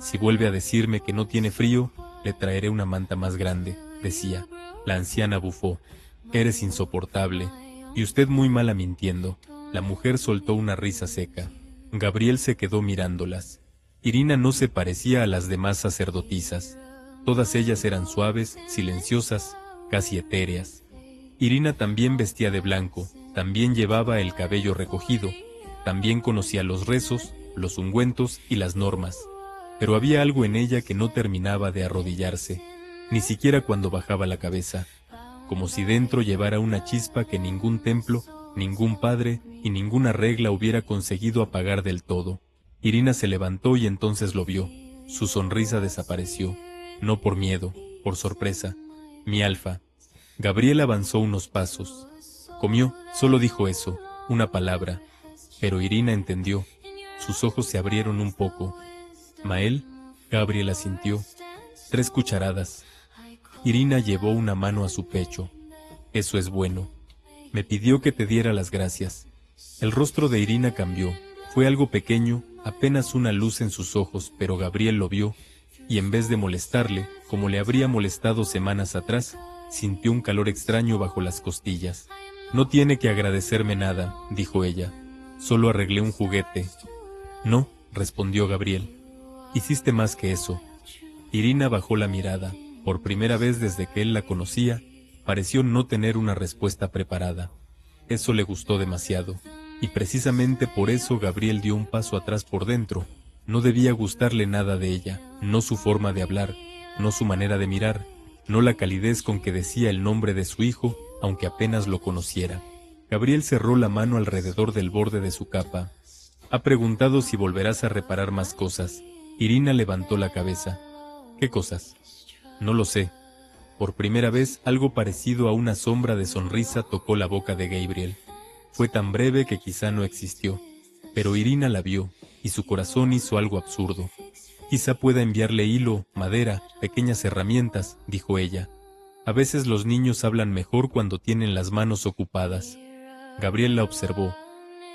Si vuelve a decirme que no tiene frío, le traeré una manta más grande, decía. La anciana bufó. Eres insoportable, y usted muy mala mintiendo. La mujer soltó una risa seca. Gabriel se quedó mirándolas. Irina no se parecía a las demás sacerdotisas. Todas ellas eran suaves, silenciosas, casi etéreas. Irina también vestía de blanco, también llevaba el cabello recogido, también conocía los rezos, los ungüentos y las normas. Pero había algo en ella que no terminaba de arrodillarse, ni siquiera cuando bajaba la cabeza, como si dentro llevara una chispa que ningún templo, ningún padre y ninguna regla hubiera conseguido apagar del todo. Irina se levantó y entonces lo vio. Su sonrisa desapareció, no por miedo, por sorpresa. Mi Alfa. Gabriel avanzó unos pasos. Comió, solo dijo eso, una palabra. Pero Irina entendió. Sus ojos se abrieron un poco. ¿Mael? Gabriel asintió. 3 cucharadas. Irina llevó una mano a su pecho. Eso es bueno. Me pidió que te diera las gracias. El rostro de Irina cambió. Fue algo pequeño, apenas una luz en sus ojos, pero Gabriel lo vio, y en vez de molestarle, como le habría molestado semanas atrás, Sintió un calor extraño bajo las costillas. «No tiene que agradecerme nada», dijo ella. «Solo arreglé un juguete». «No», respondió Gabriel. «Hiciste más que eso». Irina bajó la mirada. Por primera vez desde que él la conocía, pareció no tener una respuesta preparada. Eso le gustó demasiado, y precisamente por eso Gabriel dio un paso atrás por dentro. No debía gustarle nada de ella, no su forma de hablar, no su manera de mirar, no la calidez con que decía el nombre de su hijo, aunque apenas lo conociera. Gabriel cerró la mano alrededor del borde de su capa. «Ha preguntado si volverás a reparar más cosas». Irina levantó la cabeza. «¿Qué cosas?» «No lo sé». Por primera vez, algo parecido a una sombra de sonrisa tocó la boca de Gabriel. Fue tan breve que quizá no existió, pero Irina la vio, y su corazón hizo algo absurdo. «Quizá pueda enviarle hilo, madera, pequeñas herramientas», dijo ella. «A veces los niños hablan mejor cuando tienen las manos ocupadas». Gabriel la observó.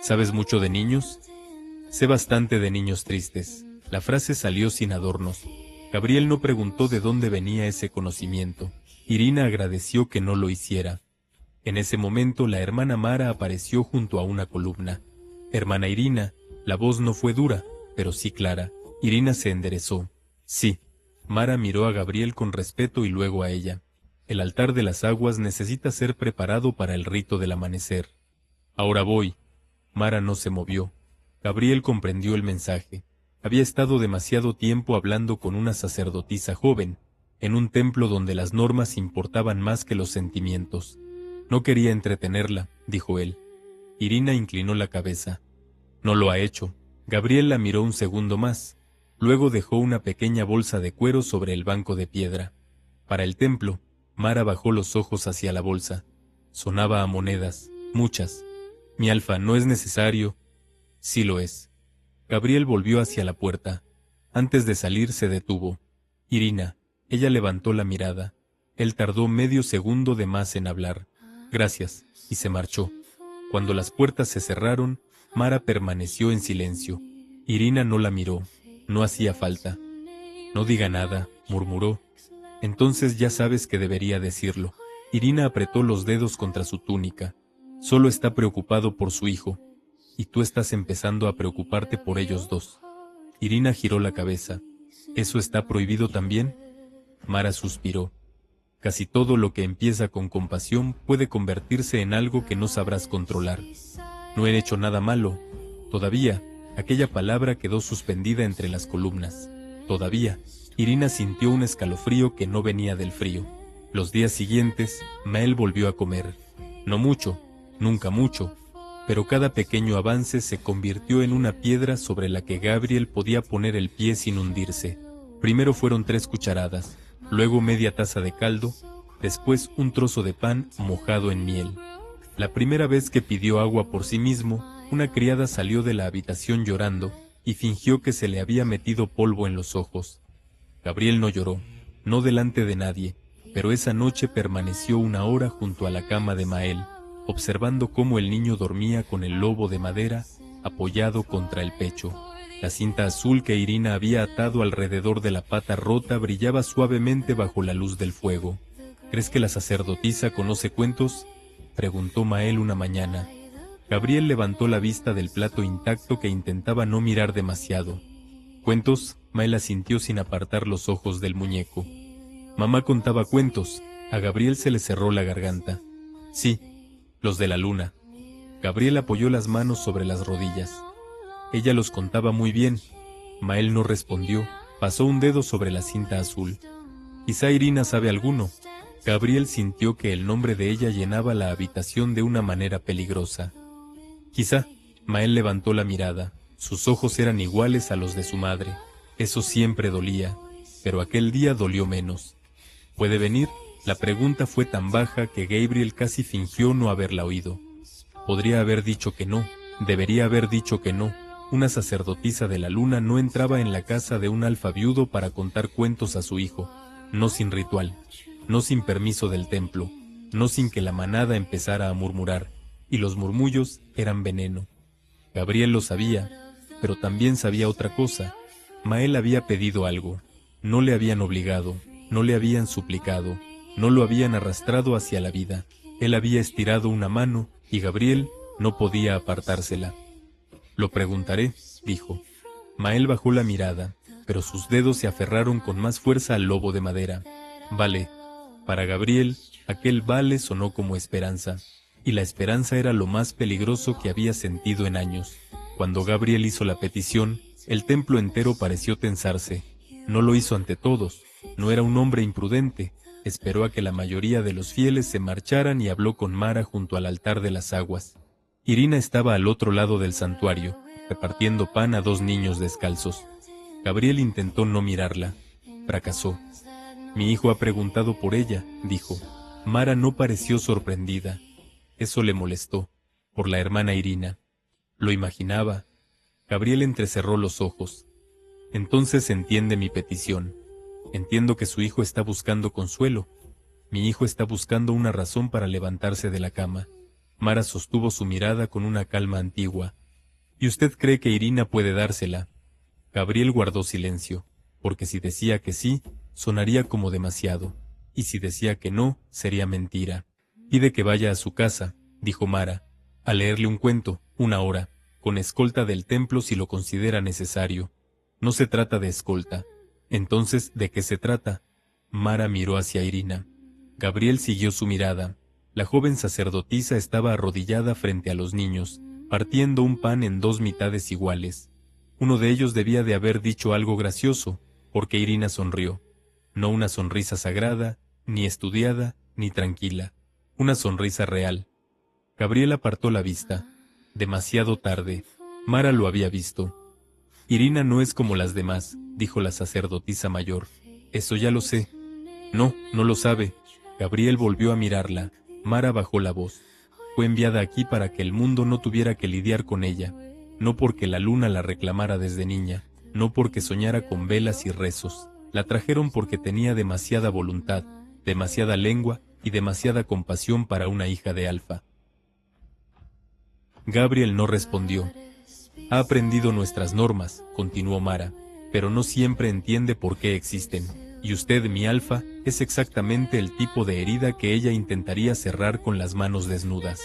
«¿Sabes mucho de niños?» «Sé bastante de niños tristes». La frase salió sin adornos. Gabriel no preguntó de dónde venía ese conocimiento. Irina agradeció que no lo hiciera. En ese momento la hermana Mara apareció junto a una columna. «Hermana Irina». La voz no fue dura, pero sí clara. Irina se enderezó. «Sí». Mara miró a Gabriel con respeto y luego a ella. «El altar de las aguas necesita ser preparado para el rito del amanecer». «Ahora voy». Mara no se movió. Gabriel comprendió el mensaje. Había estado demasiado tiempo hablando con una sacerdotisa joven, en un templo donde las normas importaban más que los sentimientos. «No quería entretenerla», dijo él. Irina inclinó la cabeza. «No lo ha hecho». Gabriel la miró un segundo más. Luego dejó una pequeña bolsa de cuero sobre el banco de piedra. Para el templo, Mara bajó los ojos hacia la bolsa. Sonaba a monedas, muchas. «Mi Alfa, no es necesario». «Sí lo es». Gabriel volvió hacia la puerta. Antes de salir se detuvo. «Irina». Ella levantó la mirada. Él tardó medio segundo de más en hablar. «Gracias», y se marchó. Cuando las puertas se cerraron, Mara permaneció en silencio. Irina no la miró. No hacía falta. «No diga nada», murmuró. «Entonces ya sabes que debería decirlo». Irina apretó los dedos contra su túnica. «Solo está preocupado por su hijo. Y tú estás empezando a preocuparte por ellos dos». Irina giró la cabeza. «¿Eso está prohibido también?» Mara suspiró. «Casi todo lo que empieza con compasión puede convertirse en algo que no sabrás controlar. No he hecho nada malo. Todavía». Aquella palabra quedó suspendida entre las columnas. «Todavía». Irina sintió un escalofrío que no venía del frío. Los días siguientes, Mael volvió a comer. No mucho, nunca mucho, pero cada pequeño avance se convirtió en una piedra sobre la que Gabriel podía poner el pie sin hundirse. Primero fueron 3 cucharadas, luego media taza de caldo, después un trozo de pan mojado en miel. La primera vez que pidió agua por sí mismo, una criada salió de la habitación llorando y fingió que se le había metido polvo en los ojos. Gabriel no lloró, no delante de nadie, pero esa noche permaneció 1 hora junto a la cama de Mael, observando cómo el niño dormía con el lobo de madera apoyado contra el pecho. La cinta azul que Irina había atado alrededor de la pata rota brillaba suavemente bajo la luz del fuego. «¿Crees que la sacerdotisa conoce cuentos?», preguntó Mael una mañana. Gabriel levantó la vista del plato intacto que intentaba no mirar demasiado. «¿Cuentos?», Mael asintió sin apartar los ojos del muñeco. «Mamá contaba cuentos». A Gabriel se le cerró la garganta. «Sí, los de la luna». Gabriel apoyó las manos sobre las rodillas. «Ella los contaba muy bien». Mael no respondió, pasó un dedo sobre la cinta azul. «Quizá Irina sabe alguno». Gabriel sintió que el nombre de ella llenaba la habitación de una manera peligrosa. «Quizá». Mael levantó la mirada. Sus ojos eran iguales a los de su madre. Eso siempre dolía, pero aquel día dolió menos. «¿Puede venir?». La pregunta fue tan baja que Gabriel casi fingió no haberla oído. Podría haber dicho que no, debería haber dicho que no. Una sacerdotisa de la luna no entraba en la casa de un alfa viudo para contar cuentos a su hijo, no sin ritual, no sin permiso del templo, no sin que la manada empezara a murmurar, y los murmullos eran veneno. Gabriel lo sabía, pero también sabía otra cosa. Mael había pedido algo, no le habían obligado, no le habían suplicado, No lo habían arrastrado hacia la vida. Él había estirado una mano y Gabriel no podía apartársela. «Lo preguntaré», dijo. Mael bajó la mirada, pero sus dedos se aferraron con más fuerza al lobo de madera. «Vale». Para Gabriel, aquel vale sonó como esperanza, y la esperanza era lo más peligroso que había sentido en años. Cuando Gabriel hizo la petición, el templo entero pareció tensarse. No lo hizo ante todos, no era un hombre imprudente. Esperó a que la mayoría de los fieles se marcharan y habló con Mara junto al altar de las aguas. Irina estaba al otro lado del santuario, repartiendo pan a 2 niños descalzos. Gabriel intentó no mirarla. Fracasó. «Mi hijo ha preguntado por ella», dijo. Mara no pareció sorprendida. Eso le molestó, por la hermana Irina. Lo imaginaba. Gabriel entrecerró los ojos. «Entonces entiende mi petición. Entiendo que su hijo está buscando consuelo. Mi hijo está buscando una razón para levantarse de la cama». Mara sostuvo su mirada con una calma antigua. «¿Y usted cree que Irina puede dársela?» Gabriel guardó silencio, porque si decía que sí, sonaría como demasiado, y si decía que no, sería mentira. «Pide que vaya a su casa», dijo Mara, «a leerle un cuento, 1 hora, con escolta del templo si lo considera necesario. No se trata de escolta». «Entonces, ¿de qué se trata?» Mara miró hacia Irina. Gabriel siguió su mirada. La joven sacerdotisa estaba arrodillada frente a los niños, partiendo un pan en 2 mitades iguales. Uno de ellos debía de haber dicho algo gracioso, porque Irina sonrió. No una sonrisa sagrada, ni estudiada, ni tranquila. Una sonrisa real. Gabriel apartó la vista. Demasiado tarde. Mara lo había visto. «Irina no es como las demás», dijo la sacerdotisa mayor. «Eso ya lo sé». «No, no lo sabe». Gabriel volvió a mirarla. Mara bajó la voz. «Fue enviada aquí para que el mundo no tuviera que lidiar con ella. No porque la luna la reclamara desde niña, no porque soñara con velas y rezos. La trajeron porque tenía demasiada voluntad, demasiada lengua y demasiada compasión para una hija de Alfa». Gabriel no respondió. «Ha aprendido nuestras normas», continuó Mara, «pero no siempre entiende por qué existen. Y usted, mi Alfa, es exactamente el tipo de herida que ella intentaría cerrar con las manos desnudas».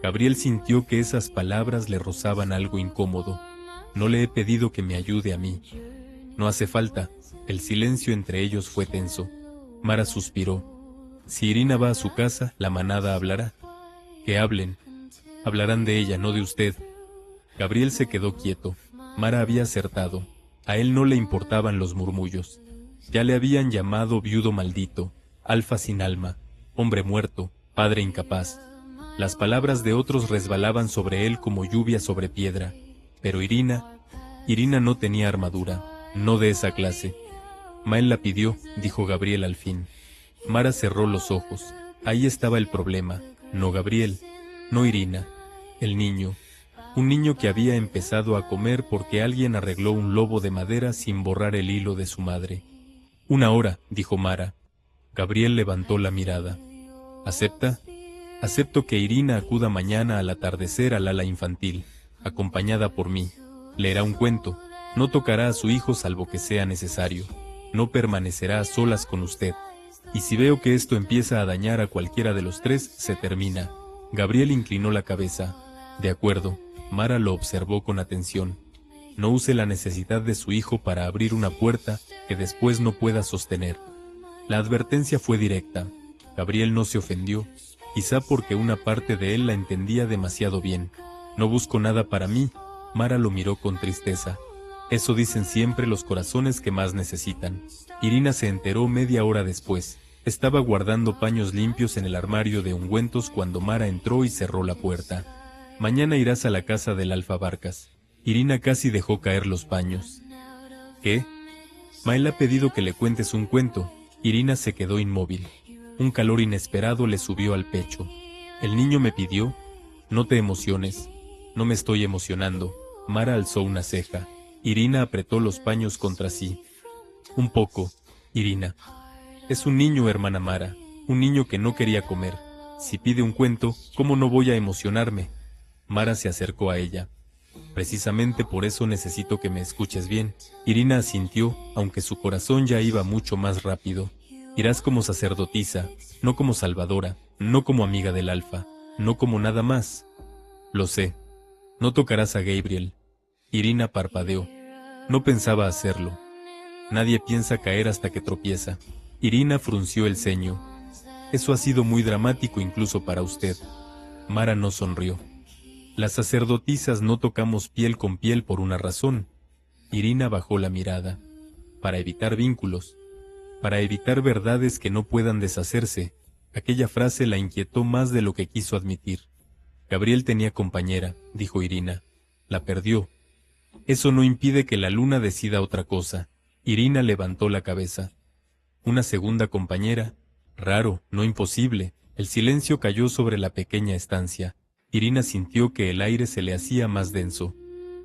Gabriel sintió que esas palabras le rozaban algo incómodo. «No le he pedido que me ayude a mí». «No hace falta». El silencio entre ellos fue tenso. Mara suspiró. «Si Irina va a su casa, la manada hablará». «Que hablen». «Hablarán de ella, no de usted». Gabriel se quedó quieto. Mara había acertado. A él no le importaban los murmullos. Ya le habían llamado viudo maldito, Alfa sin alma, hombre muerto, padre incapaz. Las palabras de otros resbalaban sobre él como lluvia sobre piedra. Pero Irina no tenía armadura, no de esa clase. «Mael la pidió», dijo Gabriel al fin. Mara cerró los ojos. Ahí estaba el problema. No Gabriel, no Irina. El niño. Un niño que había empezado a comer porque alguien arregló un lobo de madera sin borrar el hilo de su madre. «1 hora», dijo Mara. Gabriel levantó la mirada. «¿Acepta?» «Acepto que Irina acuda mañana al atardecer al ala infantil, acompañada por mí. Leerá un cuento. No tocará a su hijo salvo que sea necesario. No permanecerá a solas con usted. Y si veo que esto empieza a dañar a cualquiera de los 3, se termina». Gabriel inclinó la cabeza. «De acuerdo». Mara lo observó con atención. «No use la necesidad de su hijo para abrir una puerta que después no pueda sostener». La advertencia fue directa. Gabriel no se ofendió, quizá porque una parte de él la entendía demasiado bien. «No busco nada para mí». Mara lo miró con tristeza. «Eso dicen siempre los corazones que más necesitan». Irina se enteró media hora después. Estaba guardando paños limpios en el armario de ungüentos cuando Mara entró y cerró la puerta. «Mañana irás a la casa del Alfa Barcas». Irina casi dejó caer los paños. «¿Qué?» «Mael ha pedido que le cuentes un cuento». Irina se quedó inmóvil. Un calor inesperado le subió al pecho. «El niño me pidió». «No te emociones». «No me estoy emocionando». Mara alzó una ceja. Irina apretó los paños contra sí. «Un poco, Irina». «Es un niño, hermana Mara. Un niño que no quería comer. Si pide un cuento, ¿cómo no voy a emocionarme?» Mara se acercó a ella. «Precisamente por eso necesito que me escuches bien». Irina asintió, aunque su corazón ya iba mucho más rápido. Irás como sacerdotisa, no como salvadora, no como amiga del Alfa, no como nada más. Lo sé. No tocarás a Gabriel. Irina parpadeó. No pensaba hacerlo. Nadie piensa caer hasta que tropieza. Irina frunció el ceño. Eso ha sido muy dramático incluso para usted. Mara no sonrió. Las sacerdotisas no tocamos piel con piel por una razón. Irina bajó la mirada. Para evitar vínculos. Para evitar verdades que no puedan deshacerse. Aquella frase la inquietó más de lo que quiso admitir. Gabriel tenía compañera, dijo Irina. La perdió. Eso no impide que la luna decida otra cosa. Irina levantó la cabeza. Una segunda compañera. Raro, no imposible. El silencio cayó sobre la pequeña estancia. Irina sintió que el aire se le hacía más denso.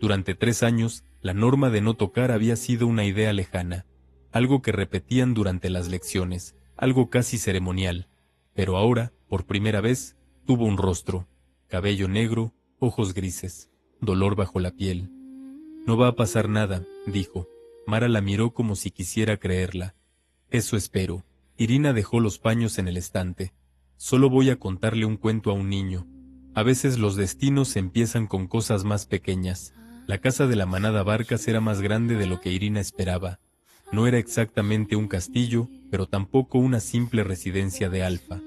Durante 3 años, la norma de no tocar había sido una idea lejana, algo que repetían durante las lecciones, algo casi ceremonial. Pero ahora, por primera vez, tuvo un rostro, cabello negro, ojos grises, dolor bajo la piel. No va a pasar nada, dijo. Mara la miró como si quisiera creerla. Eso espero. Irina dejó los paños en el estante. Solo voy a contarle un cuento a un niño. A veces los destinos empiezan con cosas más pequeñas. La casa de la manada Barcas era más grande de lo que Irina esperaba. No era exactamente un castillo, pero tampoco una simple residencia de Alfa.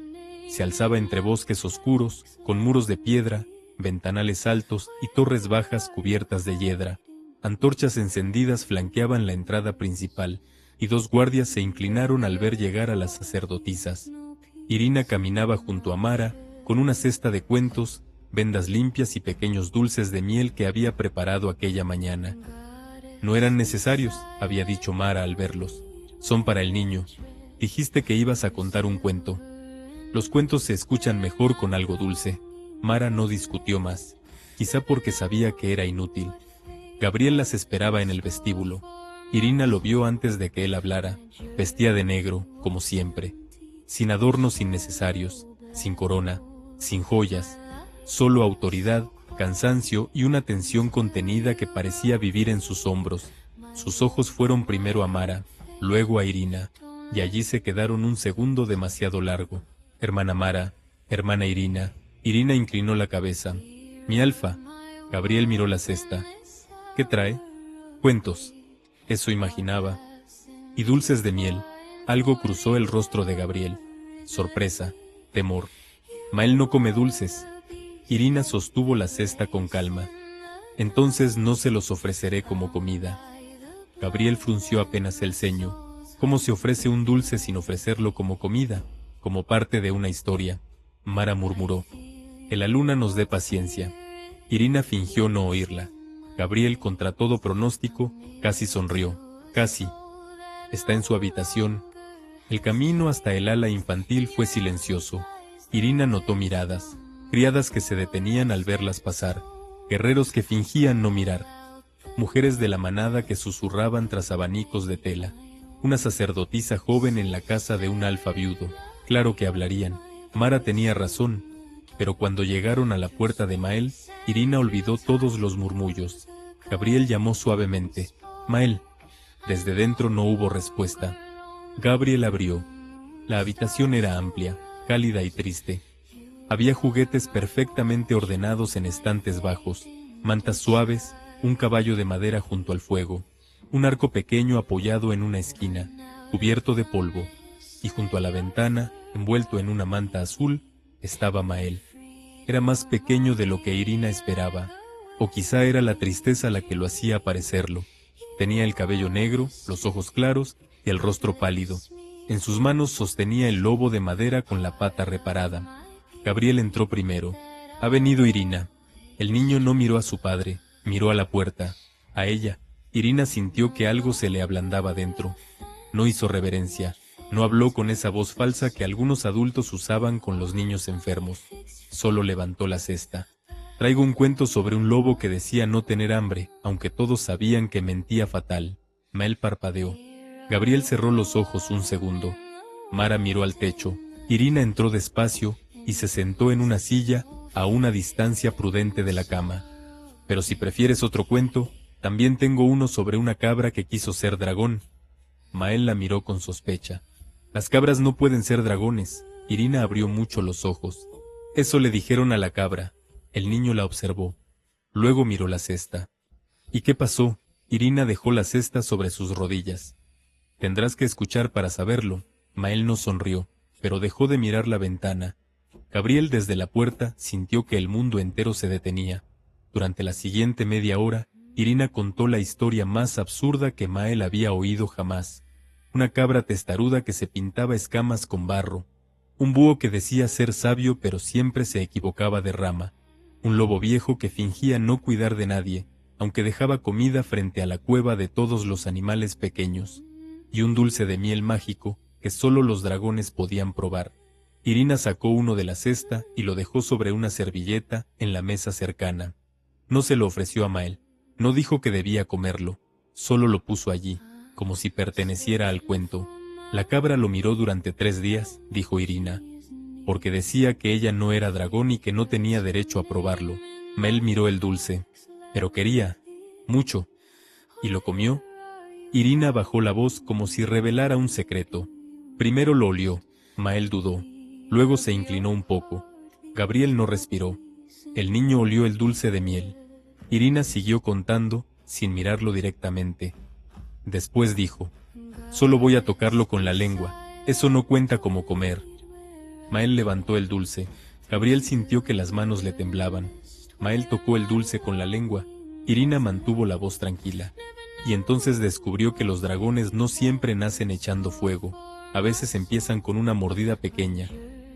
Se alzaba entre bosques oscuros, con muros de piedra, ventanales altos y torres bajas cubiertas de hiedra. Antorchas encendidas flanqueaban la entrada principal, y 2 guardias se inclinaron al ver llegar a las sacerdotisas. Irina caminaba junto a Mara, con una cesta de cuentos, vendas limpias y pequeños dulces de miel que había preparado aquella mañana. No eran necesarios, había dicho Mara al verlos. Son para el niño. Dijiste que ibas a contar un cuento. Los cuentos se escuchan mejor con algo dulce. Mara no discutió más, quizá porque sabía que era inútil. Gabriel las esperaba en el vestíbulo. Irina lo vio antes de que él hablara. Vestía de negro, como siempre, sin adornos innecesarios, sin corona, sin joyas, solo autoridad, cansancio y una tensión contenida que parecía vivir en sus hombros. Sus ojos fueron primero a Mara, luego a Irina, y allí se quedaron un segundo demasiado largo. Hermana Mara, hermana Irina. Irina inclinó la cabeza. Mi Alfa. Gabriel miró la cesta. ¿Qué trae? Cuentos. Eso imaginaba. Y dulces de miel. Algo cruzó el rostro de Gabriel. Sorpresa, temor. Mael no come dulces. Irina sostuvo la cesta con calma. Entonces no se los ofreceré como comida. Gabriel frunció apenas el ceño. ¿Cómo se ofrece un dulce sin ofrecerlo como comida? Como parte de una historia. Mara murmuró. Que la luna nos dé paciencia. Irina fingió no oírla. Gabriel, contra todo pronóstico, casi sonrió. Casi. Está en su habitación. El camino hasta el ala infantil fue silencioso. Irina notó miradas, criadas que se detenían al verlas pasar, guerreros que fingían no mirar, mujeres de la manada que susurraban tras abanicos de tela, una sacerdotisa joven en la casa de un alfa viudo. Claro que hablarían. Mara tenía razón, pero cuando llegaron a la puerta de Mael, Irina olvidó todos los murmullos. Gabriel llamó suavemente. Mael. Desde dentro no hubo respuesta. Gabriel abrió. La habitación era amplia, cálida y triste. Había juguetes perfectamente ordenados en estantes bajos, mantas suaves, un caballo de madera junto al fuego, un arco pequeño apoyado en una esquina, cubierto de polvo, y junto a la ventana, envuelto en una manta azul, estaba Mael. Era más pequeño de lo que Irina esperaba, o quizá era la tristeza la que lo hacía parecerlo. Tenía el cabello negro, los ojos claros y el rostro pálido. En sus manos sostenía el lobo de madera con la pata reparada. Gabriel entró primero. Ha venido Irina. El niño no miró a su padre, miró a la puerta, a ella. Irina sintió que algo se le ablandaba dentro. No hizo reverencia, no habló con esa voz falsa que algunos adultos usaban con los niños enfermos. Solo levantó la cesta. Traigo un cuento sobre un lobo que decía no tener hambre, aunque todos sabían que mentía fatal. Mael parpadeó. Gabriel cerró los ojos un segundo. Mara miró al techo. Irina entró despacio y se sentó en una silla a una distancia prudente de la cama. Pero si prefieres otro cuento, también tengo uno sobre una cabra que quiso ser dragón. Mael la miró con sospecha. Las cabras no pueden ser dragones. Irina abrió mucho los ojos. Eso le dijeron a la cabra. El niño la observó. Luego miró la cesta. ¿Y qué pasó? Irina dejó la cesta sobre sus rodillas. Tendrás que escuchar para saberlo. Mael no sonrió, pero dejó de mirar la ventana. Gabriel desde la puerta sintió que el mundo entero se detenía. Durante la siguiente media hora, Irina contó la historia más absurda que Mael había oído jamás. Una cabra testaruda que se pintaba escamas con barro. Un búho que decía ser sabio pero siempre se equivocaba de rama. Un lobo viejo que fingía no cuidar de nadie, aunque dejaba comida frente a la cueva de todos los animales pequeños. Y un dulce de miel mágico que solo los dragones podían probar. Irina sacó uno de la cesta y lo dejó sobre una servilleta en la mesa cercana. No se lo ofreció a Mael, no dijo que debía comerlo, solo lo puso allí, como si perteneciera al cuento. La cabra lo miró durante 3 días, dijo Irina, porque decía que ella no era dragón y que no tenía derecho a probarlo. Mael miró el dulce, pero quería, mucho, y lo comió. Irina bajó la voz como si revelara un secreto. Primero lo olió, Mael dudó, luego se inclinó un poco. Gabriel no respiró. El niño olió el dulce de miel. Irina siguió contando, sin mirarlo directamente. Después dijo, solo voy a tocarlo con la lengua, eso no cuenta como comer. Mael levantó el dulce. Gabriel sintió que las manos le temblaban. Mael tocó el dulce con la lengua. Irina mantuvo la voz tranquila. Y entonces descubrió que los dragones no siempre nacen echando fuego. A veces empiezan con una mordida pequeña.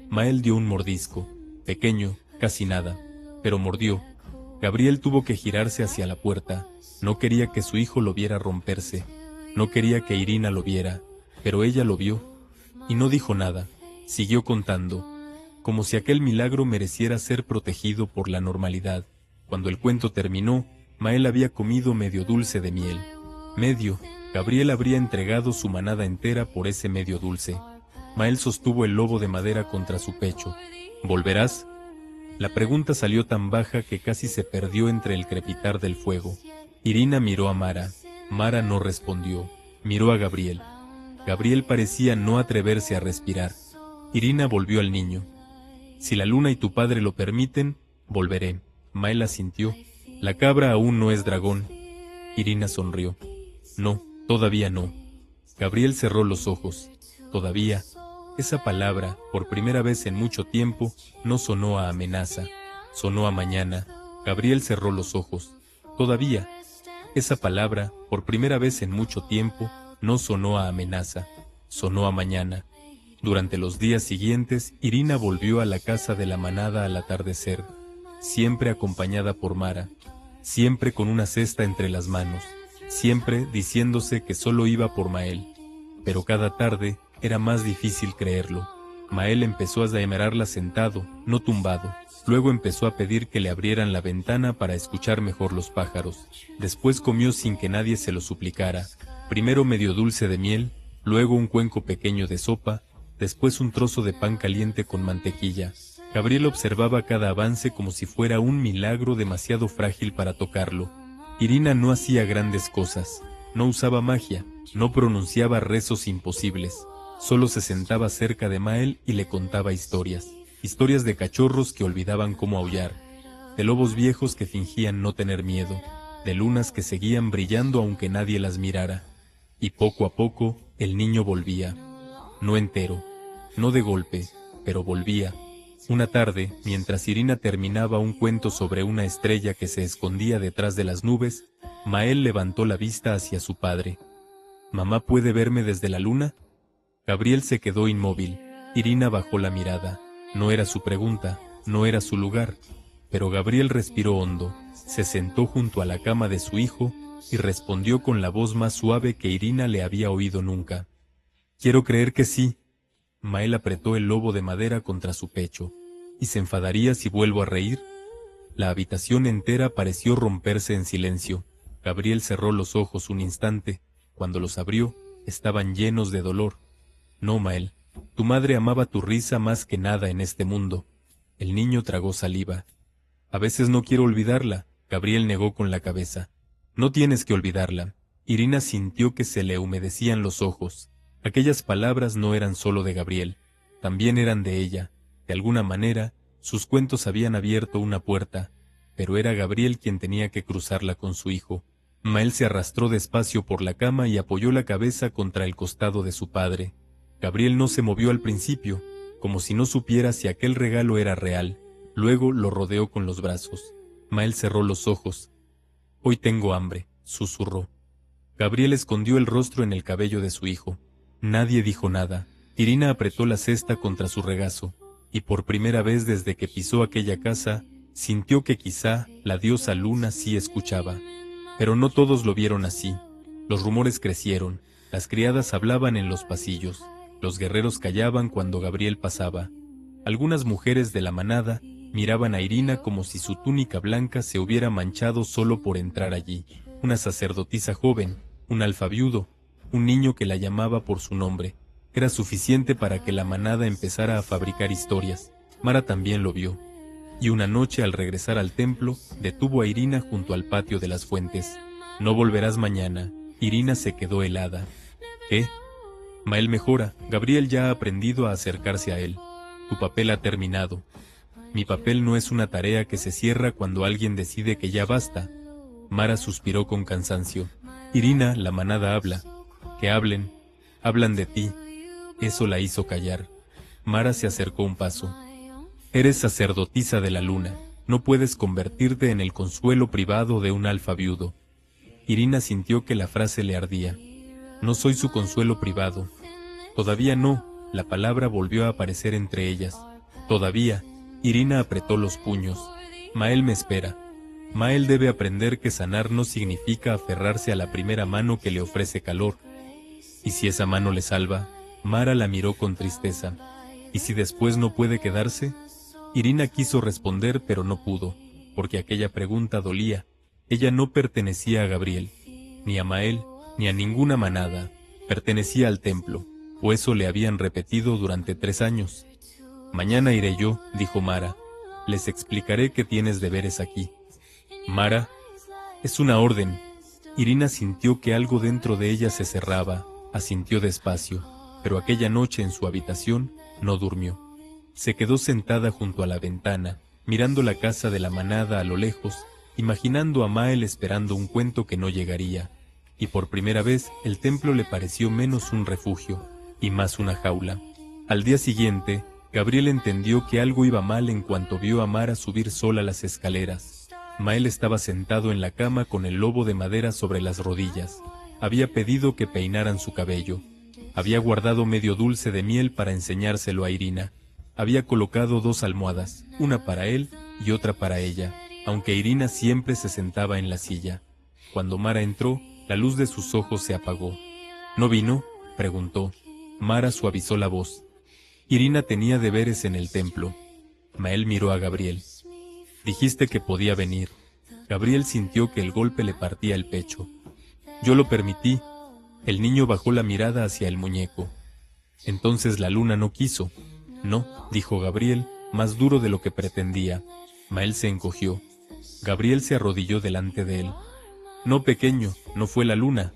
Mael dio un mordisco, pequeño, casi nada, pero mordió. Gabriel tuvo que girarse hacia la puerta. No quería que su hijo lo viera romperse. No quería que Irina lo viera, pero ella lo vio. Y no dijo nada. Siguió contando, como si aquel milagro mereciera ser protegido por la normalidad. Cuando el cuento terminó, Mael había comido medio dulce de miel. Medio. Gabriel habría entregado su manada entera por ese medio dulce. Mael sostuvo el lobo de madera contra su pecho. ¿Volverás? La pregunta salió tan baja que casi se perdió entre el crepitar del fuego. Irina miró a Mara. Mara no respondió. Miró a Gabriel. Gabriel parecía no atreverse a respirar. Irina volvió al niño. Si la luna y tu padre lo permiten, volveré. Mael asintió. La cabra aún no es dragón. Irina sonrió. No, todavía no. Gabriel cerró los ojos. Todavía. Esa palabra, por primera vez en mucho tiempo, no sonó a amenaza. Sonó a mañana. Gabriel cerró los ojos. Todavía. Esa palabra, por primera vez en mucho tiempo, no sonó a amenaza. Sonó a mañana. Durante los días siguientes, Irina volvió a la casa de la manada al atardecer, siempre acompañada por Mara, siempre con una cesta entre las manos, siempre diciéndose que solo iba por Mael. Pero cada tarde era más difícil creerlo. Mael empezó a demerarla sentado, no tumbado. Luego empezó a pedir que le abrieran la ventana para escuchar mejor los pájaros. Después comió sin que nadie se lo suplicara. Primero medio dulce de miel, luego un cuenco pequeño de sopa, después un trozo de pan caliente con mantequilla. Gabriel observaba cada avance como si fuera un milagro demasiado frágil para tocarlo. Irina no hacía grandes cosas, no usaba magia, no pronunciaba rezos imposibles. Solo se sentaba cerca de Mael y le contaba historias. Historias de cachorros que olvidaban cómo aullar, de lobos viejos que fingían no tener miedo, de lunas que seguían brillando aunque nadie las mirara. Y poco a poco, el niño volvía. No entero, no de golpe, pero volvía. Una tarde, mientras Irina terminaba un cuento sobre una estrella que se escondía detrás de las nubes, Mael levantó la vista hacia su padre. ¿Mamá puede verme desde la luna? Gabriel se quedó inmóvil. Irina bajó la mirada. No era su pregunta, no era su lugar. Pero Gabriel respiró hondo, se sentó junto a la cama de su hijo y respondió con la voz más suave que Irina le había oído nunca. Quiero creer que sí. Mael apretó el lobo de madera contra su pecho. ¿Y se enfadaría si vuelvo a reír? La habitación entera pareció romperse en silencio. Gabriel cerró los ojos un instante. Cuando los abrió, estaban llenos de dolor. No, Mael, tu madre amaba tu risa más que nada en este mundo. El niño tragó saliva. A veces no quiero olvidarla, Gabriel negó con la cabeza. No tienes que olvidarla. Irina sintió que se le humedecían los ojos. Aquellas palabras no eran solo de Gabriel, también eran de ella. De alguna manera, sus cuentos habían abierto una puerta, pero era Gabriel quien tenía que cruzarla con su hijo. Mael se arrastró despacio por la cama y apoyó la cabeza contra el costado de su padre. Gabriel no se movió al principio, como si no supiera si aquel regalo era real. Luego lo rodeó con los brazos. Mael cerró los ojos. «Hoy tengo hambre», susurró. Gabriel escondió el rostro en el cabello de su hijo. Nadie dijo nada. Irina apretó la cesta contra su regazo, y por primera vez desde que pisó aquella casa, sintió que quizá la diosa Luna sí escuchaba. Pero no todos lo vieron así. Los rumores crecieron, las criadas hablaban en los pasillos, los guerreros callaban cuando Gabriel pasaba. Algunas mujeres de la manada miraban a Irina como si su túnica blanca se hubiera manchado solo por entrar allí. Una sacerdotisa joven, un alfaviudo, un niño que la llamaba por su nombre. Era suficiente para que la manada empezara a fabricar historias. Mara también lo vio. Y una noche al regresar al templo, detuvo a Irina junto al patio de las fuentes. «No volverás mañana». Irina se quedó helada. «¿Qué?» «Mael mejora. Gabriel ya ha aprendido a acercarse a él. Tu papel ha terminado». «Mi papel no es una tarea que se cierra cuando alguien decide que ya basta». Mara suspiró con cansancio. «Irina, la manada habla». «Que hablen. Hablan de ti». Eso la hizo callar. Mara se acercó un paso. «Eres sacerdotisa de la luna. No puedes convertirte en el consuelo privado de un alfaviudo». Irina sintió que la frase le ardía. «No soy su consuelo privado». «Todavía no». La palabra volvió a aparecer entre ellas. «Todavía». Irina apretó los puños. «Mael me espera». Mael debe aprender que sanar no significa aferrarse a la primera mano que le ofrece calor. ¿Y si esa mano le salva? Mara la miró con tristeza. ¿Y si después no puede quedarse? Irina quiso responder, pero no pudo, porque aquella pregunta dolía. Ella no pertenecía a Gabriel, ni a Mael, ni a ninguna manada. Pertenecía al templo, o eso le habían repetido durante 3 años. «Mañana iré yo», dijo Mara. «Les explicaré que tienes deberes aquí». «Mara, es una orden». Irina sintió que algo dentro de ella se cerraba, asintió despacio, pero aquella noche en su habitación no durmió. Se quedó sentada junto a la ventana, mirando la casa de la manada a lo lejos, imaginando a Mael esperando un cuento que no llegaría, y por primera vez el templo le pareció menos un refugio, y más una jaula. Al día siguiente, Gabriel entendió que algo iba mal en cuanto vio a Mara subir sola las escaleras. Mael estaba sentado en la cama con el lobo de madera sobre las rodillas. Había pedido que peinaran su cabello. Había guardado medio dulce de miel para enseñárselo a Irina. Había colocado 2 almohadas, una para él y otra para ella, aunque Irina siempre se sentaba en la silla. Cuando Mara entró, la luz de sus ojos se apagó. «¿No vino?», preguntó. Mara suavizó la voz. Irina tenía deberes en el templo. Mael miró a Gabriel. «Dijiste que podía venir». Gabriel sintió que el golpe le partía el pecho. «Yo lo permití». El niño bajó la mirada hacia el muñeco. «Entonces la luna no quiso». «No», dijo Gabriel, más duro de lo que pretendía. Mael se encogió. Gabriel se arrodilló delante de él. «No, pequeño, no fue la luna».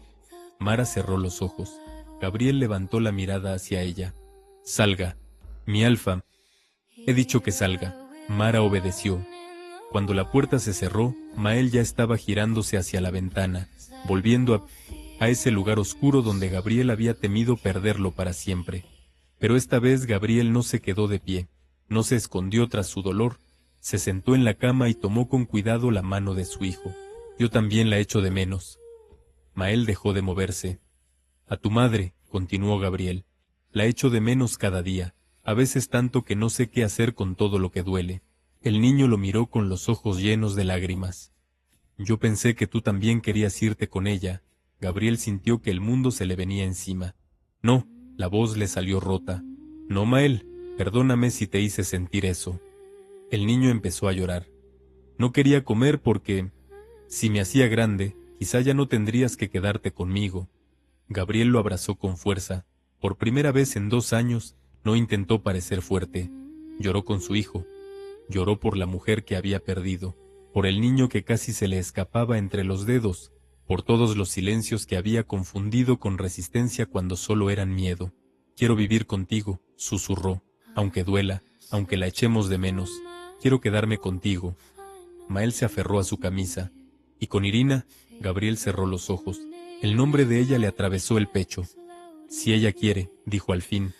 Mara cerró los ojos. Gabriel levantó la mirada hacia ella. «Salga, mi alfa». «He dicho que salga». Mara obedeció. Cuando la puerta se cerró, Mael ya estaba girándose hacia la ventana, volviendo a ese lugar oscuro donde Gabriel había temido perderlo para siempre. Pero esta vez Gabriel no se quedó de pie, no se escondió tras su dolor, se sentó en la cama y tomó con cuidado la mano de su hijo. «Yo también la echo de menos». Mael dejó de moverse. «A tu madre», continuó Gabriel, «la echo de menos cada día, a veces tanto que no sé qué hacer con todo lo que duele». El niño lo miró con los ojos llenos de lágrimas. «Yo pensé que tú también querías irte con ella». Gabriel sintió que el mundo se le venía encima. «No», la voz le salió rota. «No, Mael, perdóname si te hice sentir eso». El niño empezó a llorar. «No quería comer porque, si me hacía grande, quizá ya no tendrías que quedarte conmigo». Gabriel lo abrazó con fuerza. Por primera vez en 2 años, no intentó parecer fuerte. Lloró con su hijo. Lloró por la mujer que había perdido, por el niño que casi se le escapaba entre los dedos, por todos los silencios que había confundido con resistencia cuando solo eran miedo. Quiero vivir contigo, susurró, aunque duela, aunque la echemos de menos. Quiero quedarme contigo. Mael se aferró a su camisa, y con Irina, Gabriel cerró los ojos. El nombre de ella le atravesó el pecho. Si ella quiere, dijo al fin,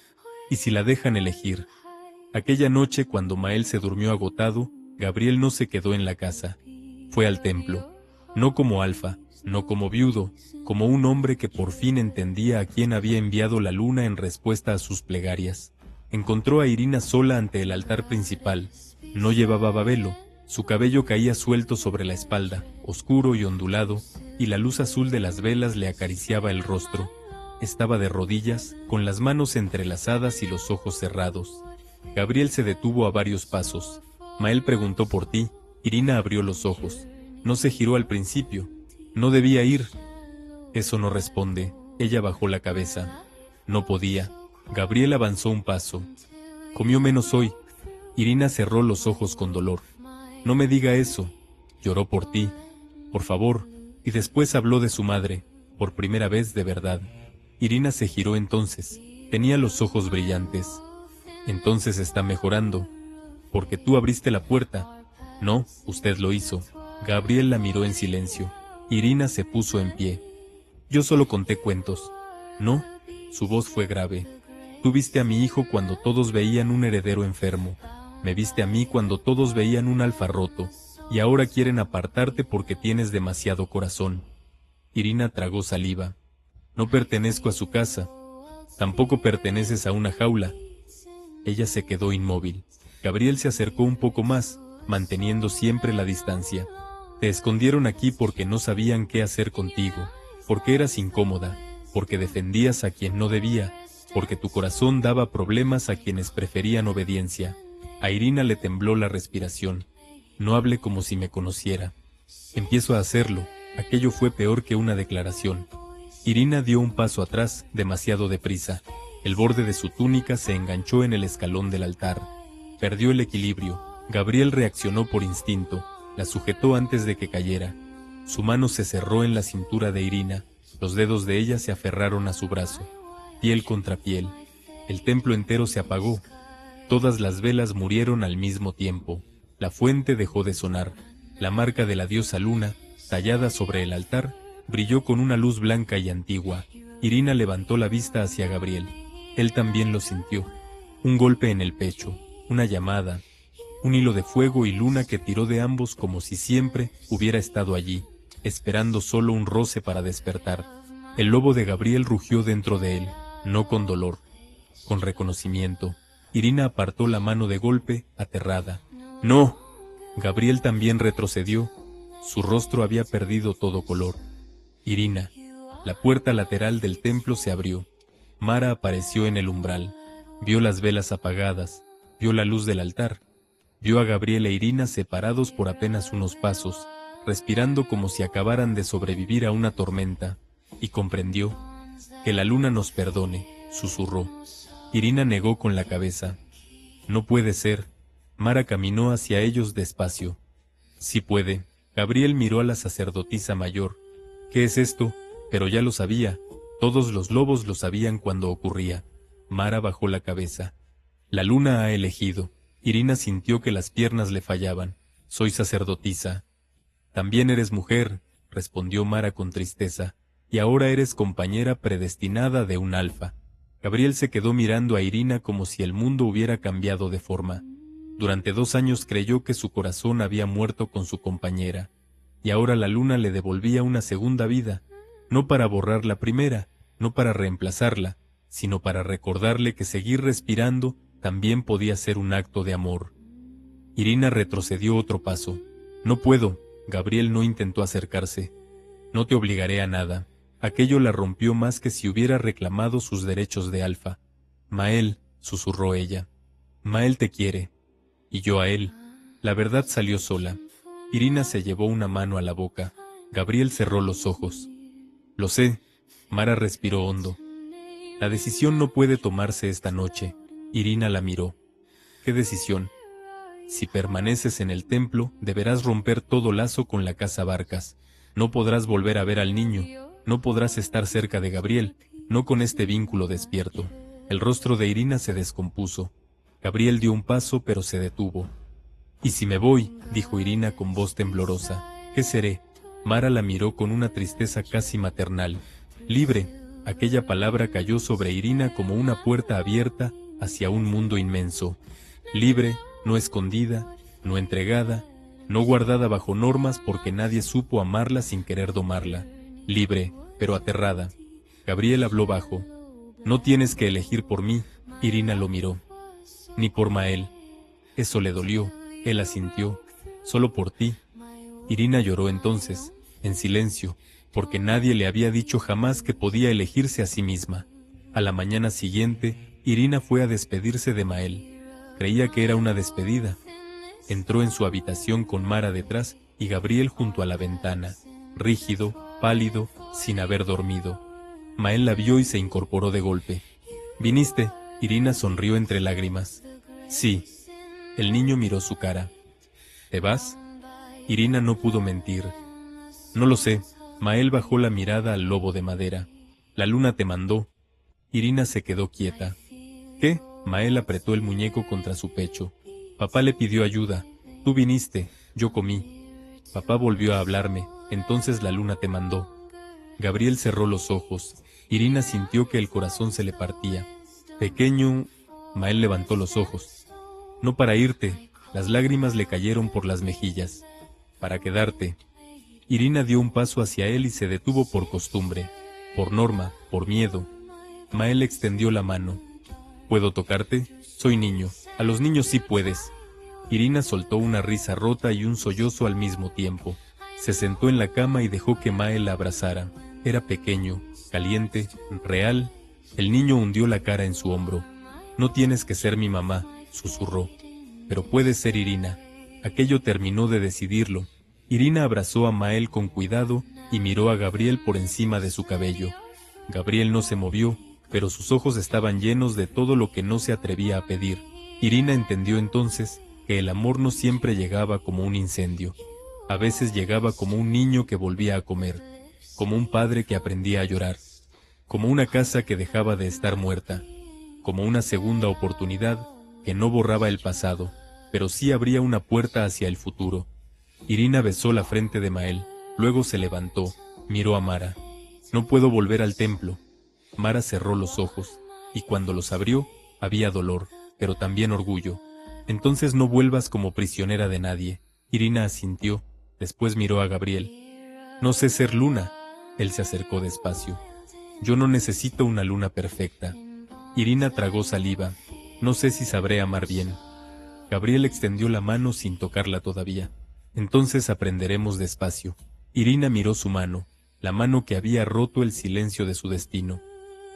y si la dejan elegir. Aquella noche, cuando Mael se durmió agotado, Gabriel no se quedó en la casa. Fue al templo, no como alfa, no como viudo, como un hombre que por fin entendía a quién había enviado la luna en respuesta a sus plegarias. Encontró a Irina sola ante el altar principal. No llevaba velo, su cabello caía suelto sobre la espalda, oscuro y ondulado, y la luz azul de las velas le acariciaba el rostro. Estaba de rodillas, con las manos entrelazadas y los ojos cerrados. Gabriel se detuvo a varios pasos. Mael preguntó por ti. Irina abrió los ojos. No se giró al principio. No debía ir. Eso no responde. Ella bajó la cabeza. No podía. Gabriel avanzó un paso. Comió menos hoy. Irina cerró los ojos con dolor. No me diga eso. Lloró por ti. Por favor. Y después habló de su madre. Por primera vez de verdad. Irina se giró entonces. Tenía los ojos brillantes. Entonces está mejorando. Porque tú abriste la puerta. No, usted lo hizo. Gabriel la miró en silencio. Irina se puso en pie. Yo solo conté cuentos. No, su voz fue grave. Tú viste a mi hijo cuando todos veían un heredero enfermo. Me viste a mí cuando todos veían un alfa roto. Y ahora quieren apartarte porque tienes demasiado corazón. Irina tragó saliva. No pertenezco a su casa. Tampoco perteneces a una jaula. Ella se quedó inmóvil. Gabriel se acercó un poco más, manteniendo siempre la distancia. Te escondieron aquí porque no sabían qué hacer contigo, porque eras incómoda, porque defendías a quien no debía, porque tu corazón daba problemas a quienes preferían obediencia. A Irina le tembló la respiración. No hable como si me conociera. Empiezo a hacerlo. Aquello fue peor que una declaración. Irina dio un paso atrás, demasiado deprisa. El borde de su túnica se enganchó en el escalón del altar. Perdió el equilibrio. Gabriel reaccionó por instinto. La sujetó antes de que cayera. Su mano se cerró en la cintura de Irina. Los dedos de ella se aferraron a su brazo. Piel contra piel. El templo entero se apagó. Todas las velas murieron al mismo tiempo. La fuente dejó de sonar. La marca de la diosa luna, tallada sobre el altar, brilló con una luz blanca y antigua. Irina levantó la vista hacia Gabriel. Él también lo sintió. Un golpe en el pecho, una llamada, un hilo de fuego y luna que tiró de ambos como si siempre hubiera estado allí, esperando solo un roce para despertar. El lobo de Gabriel rugió dentro de él, no con dolor, con reconocimiento. Irina apartó la mano de golpe, aterrada. ¡No! Gabriel también retrocedió. Su rostro había perdido todo color. Irina. La puerta lateral del templo se abrió. Mara apareció en el umbral. Vio las velas apagadas. Vio la luz del altar. Vio a Gabriel e Irina separados por apenas unos pasos, respirando como si acabaran de sobrevivir a una tormenta. Y comprendió. Que la luna nos perdone, susurró. Irina negó con la cabeza. No puede ser. Mara caminó hacia ellos despacio. Sí puede. Gabriel miró a la sacerdotisa mayor. ¿Qué es esto? Pero ya lo sabía. Todos los lobos lo sabían cuando ocurría. Mara bajó la cabeza. La luna ha elegido. Irina sintió que las piernas le fallaban. Soy sacerdotisa. También eres mujer, respondió Mara con tristeza. Y ahora eres compañera predestinada de un alfa. Gabriel se quedó mirando a Irina como si el mundo hubiera cambiado de forma. Durante 2 años creyó que su corazón había muerto con su compañera, y ahora la luna le devolvía una segunda vida, no para borrar la primera, no para reemplazarla, sino para recordarle que seguir respirando también podía ser un acto de amor. Irina retrocedió otro paso. No puedo. Gabriel no intentó acercarse. No te obligaré a nada. Aquello la rompió más que si hubiera reclamado sus derechos de alfa. Mael, susurró ella. Mael te quiere. Y yo a él. La verdad salió sola. Irina se llevó una mano a la boca. Gabriel cerró los ojos. Lo sé. Mara respiró hondo. La decisión no puede tomarse esta noche. Irina la miró. ¿Qué decisión? Si permaneces en el templo, deberás romper todo lazo con la casa Barcas. No podrás volver a ver al niño, no podrás estar cerca de Gabriel, no con este vínculo despierto. El rostro de Irina se descompuso. Gabriel dio un paso pero se detuvo. «¿Y si me voy?», dijo Irina con voz temblorosa. «¿Qué seré?». Mara la miró con una tristeza casi maternal. «Libre». Aquella palabra cayó sobre Irina como una puerta abierta hacia un mundo inmenso. Libre, no escondida, no entregada, no guardada bajo normas porque nadie supo amarla sin querer domarla. Libre, pero aterrada. Gabriel habló bajo. «No tienes que elegir por mí», Irina lo miró. «Ni por Mael». Eso le dolió, él asintió. «Solo por ti». Irina lloró entonces, en silencio, porque nadie le había dicho jamás que podía elegirse a sí misma. A la mañana siguiente, Irina fue a despedirse de Mael. Creía que era una despedida. Entró en su habitación con Mara detrás y Gabriel junto a la ventana, rígido, pálido, sin haber dormido. Mael la vio y se incorporó de golpe. «¿Viniste?». Irina sonrió entre lágrimas. «Sí». El niño miró su cara. «¿Te vas?». Irina no pudo mentir. «No lo sé». Mael bajó la mirada al lobo de madera. «La luna te mandó». Irina se quedó quieta. «¿Qué?». Mael apretó el muñeco contra su pecho. «Papá le pidió ayuda. Tú viniste, yo comí. Papá volvió a hablarme, entonces la luna te mandó». Gabriel cerró los ojos. Irina sintió que el corazón se le partía. «Pequeño». Mael levantó los ojos. «No para irte». Las lágrimas le cayeron por las mejillas. «Para quedarte». Irina dio un paso hacia él y se detuvo por costumbre, por norma, por miedo. Mael extendió la mano. «¿Puedo tocarte? Soy niño. A los niños sí puedes». Irina soltó una risa rota y un sollozo al mismo tiempo. Se sentó en la cama y dejó que Mael la abrazara. Era pequeño, caliente, real. El niño hundió la cara en su hombro. «No tienes que ser mi mamá», susurró. «Pero puedes ser Irina». Aquello terminó de decidirlo. Irina abrazó a Mael con cuidado y miró a Gabriel por encima de su cabello. Gabriel no se movió, pero sus ojos estaban llenos de todo lo que no se atrevía a pedir. Irina entendió entonces que el amor no siempre llegaba como un incendio. A veces llegaba como un niño que volvía a comer, como un padre que aprendía a llorar, como una casa que dejaba de estar muerta, como una segunda oportunidad que no borraba el pasado, pero sí abría una puerta hacia el futuro. Irina besó la frente de Mael, luego se levantó, miró a Mara. «No puedo volver al templo». Mara cerró los ojos, y cuando los abrió, había dolor, pero también orgullo. «Entonces no vuelvas como prisionera de nadie». Irina asintió, después miró a Gabriel. «No sé ser luna». Él se acercó despacio. «Yo no necesito una luna perfecta». Irina tragó saliva. «No sé si sabré amar bien». Gabriel extendió la mano sin tocarla todavía. «Entonces aprenderemos despacio». Irina miró su mano, la mano que había roto el silencio de su destino.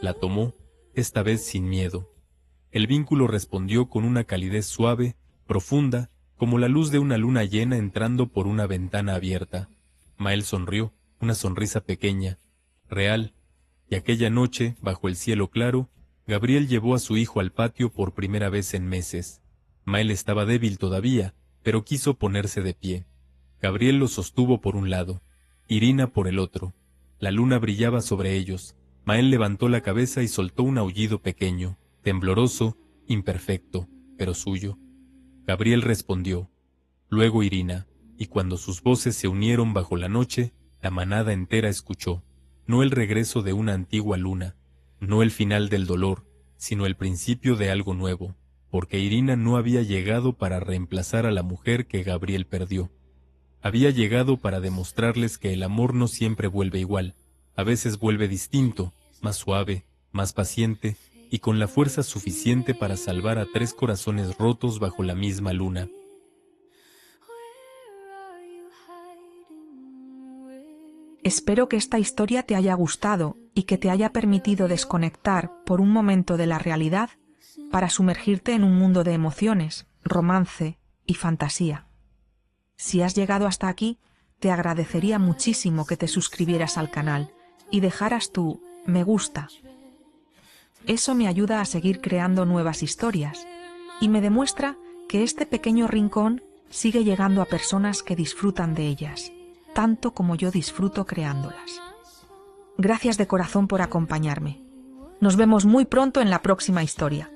La tomó, esta vez sin miedo. El vínculo respondió con una calidez suave, profunda, como la luz de una luna llena entrando por una ventana abierta. Mael sonrió, una sonrisa pequeña, real, y aquella noche, bajo el cielo claro, Gabriel llevó a su hijo al patio por primera vez en meses. Mael estaba débil todavía, pero quiso ponerse de pie. Gabriel lo sostuvo por un lado, Irina por el otro. La luna brillaba sobre ellos. Mael levantó la cabeza y soltó un aullido pequeño, tembloroso, imperfecto, pero suyo. Gabriel respondió, luego Irina, y cuando sus voces se unieron bajo la noche, la manada entera escuchó, no el regreso de una antigua luna, no el final del dolor, sino el principio de algo nuevo, porque Irina no había llegado para reemplazar a la mujer que Gabriel perdió. Había llegado para demostrarles que el amor no siempre vuelve igual, a veces vuelve distinto, más suave, más paciente, y con la fuerza suficiente para salvar a 3 corazones rotos bajo la misma luna. Espero que esta historia te haya gustado y que te haya permitido desconectar por un momento de la realidad para sumergirte en un mundo de emociones, romance y fantasía. Si has llegado hasta aquí, te agradecería muchísimo que te suscribieras al canal y dejaras tu me gusta. Eso me ayuda a seguir creando nuevas historias y me demuestra que este pequeño rincón sigue llegando a personas que disfrutan de ellas. tanto como yo disfruto creándolas. Gracias de corazón por acompañarme. Nos vemos muy pronto en la próxima historia.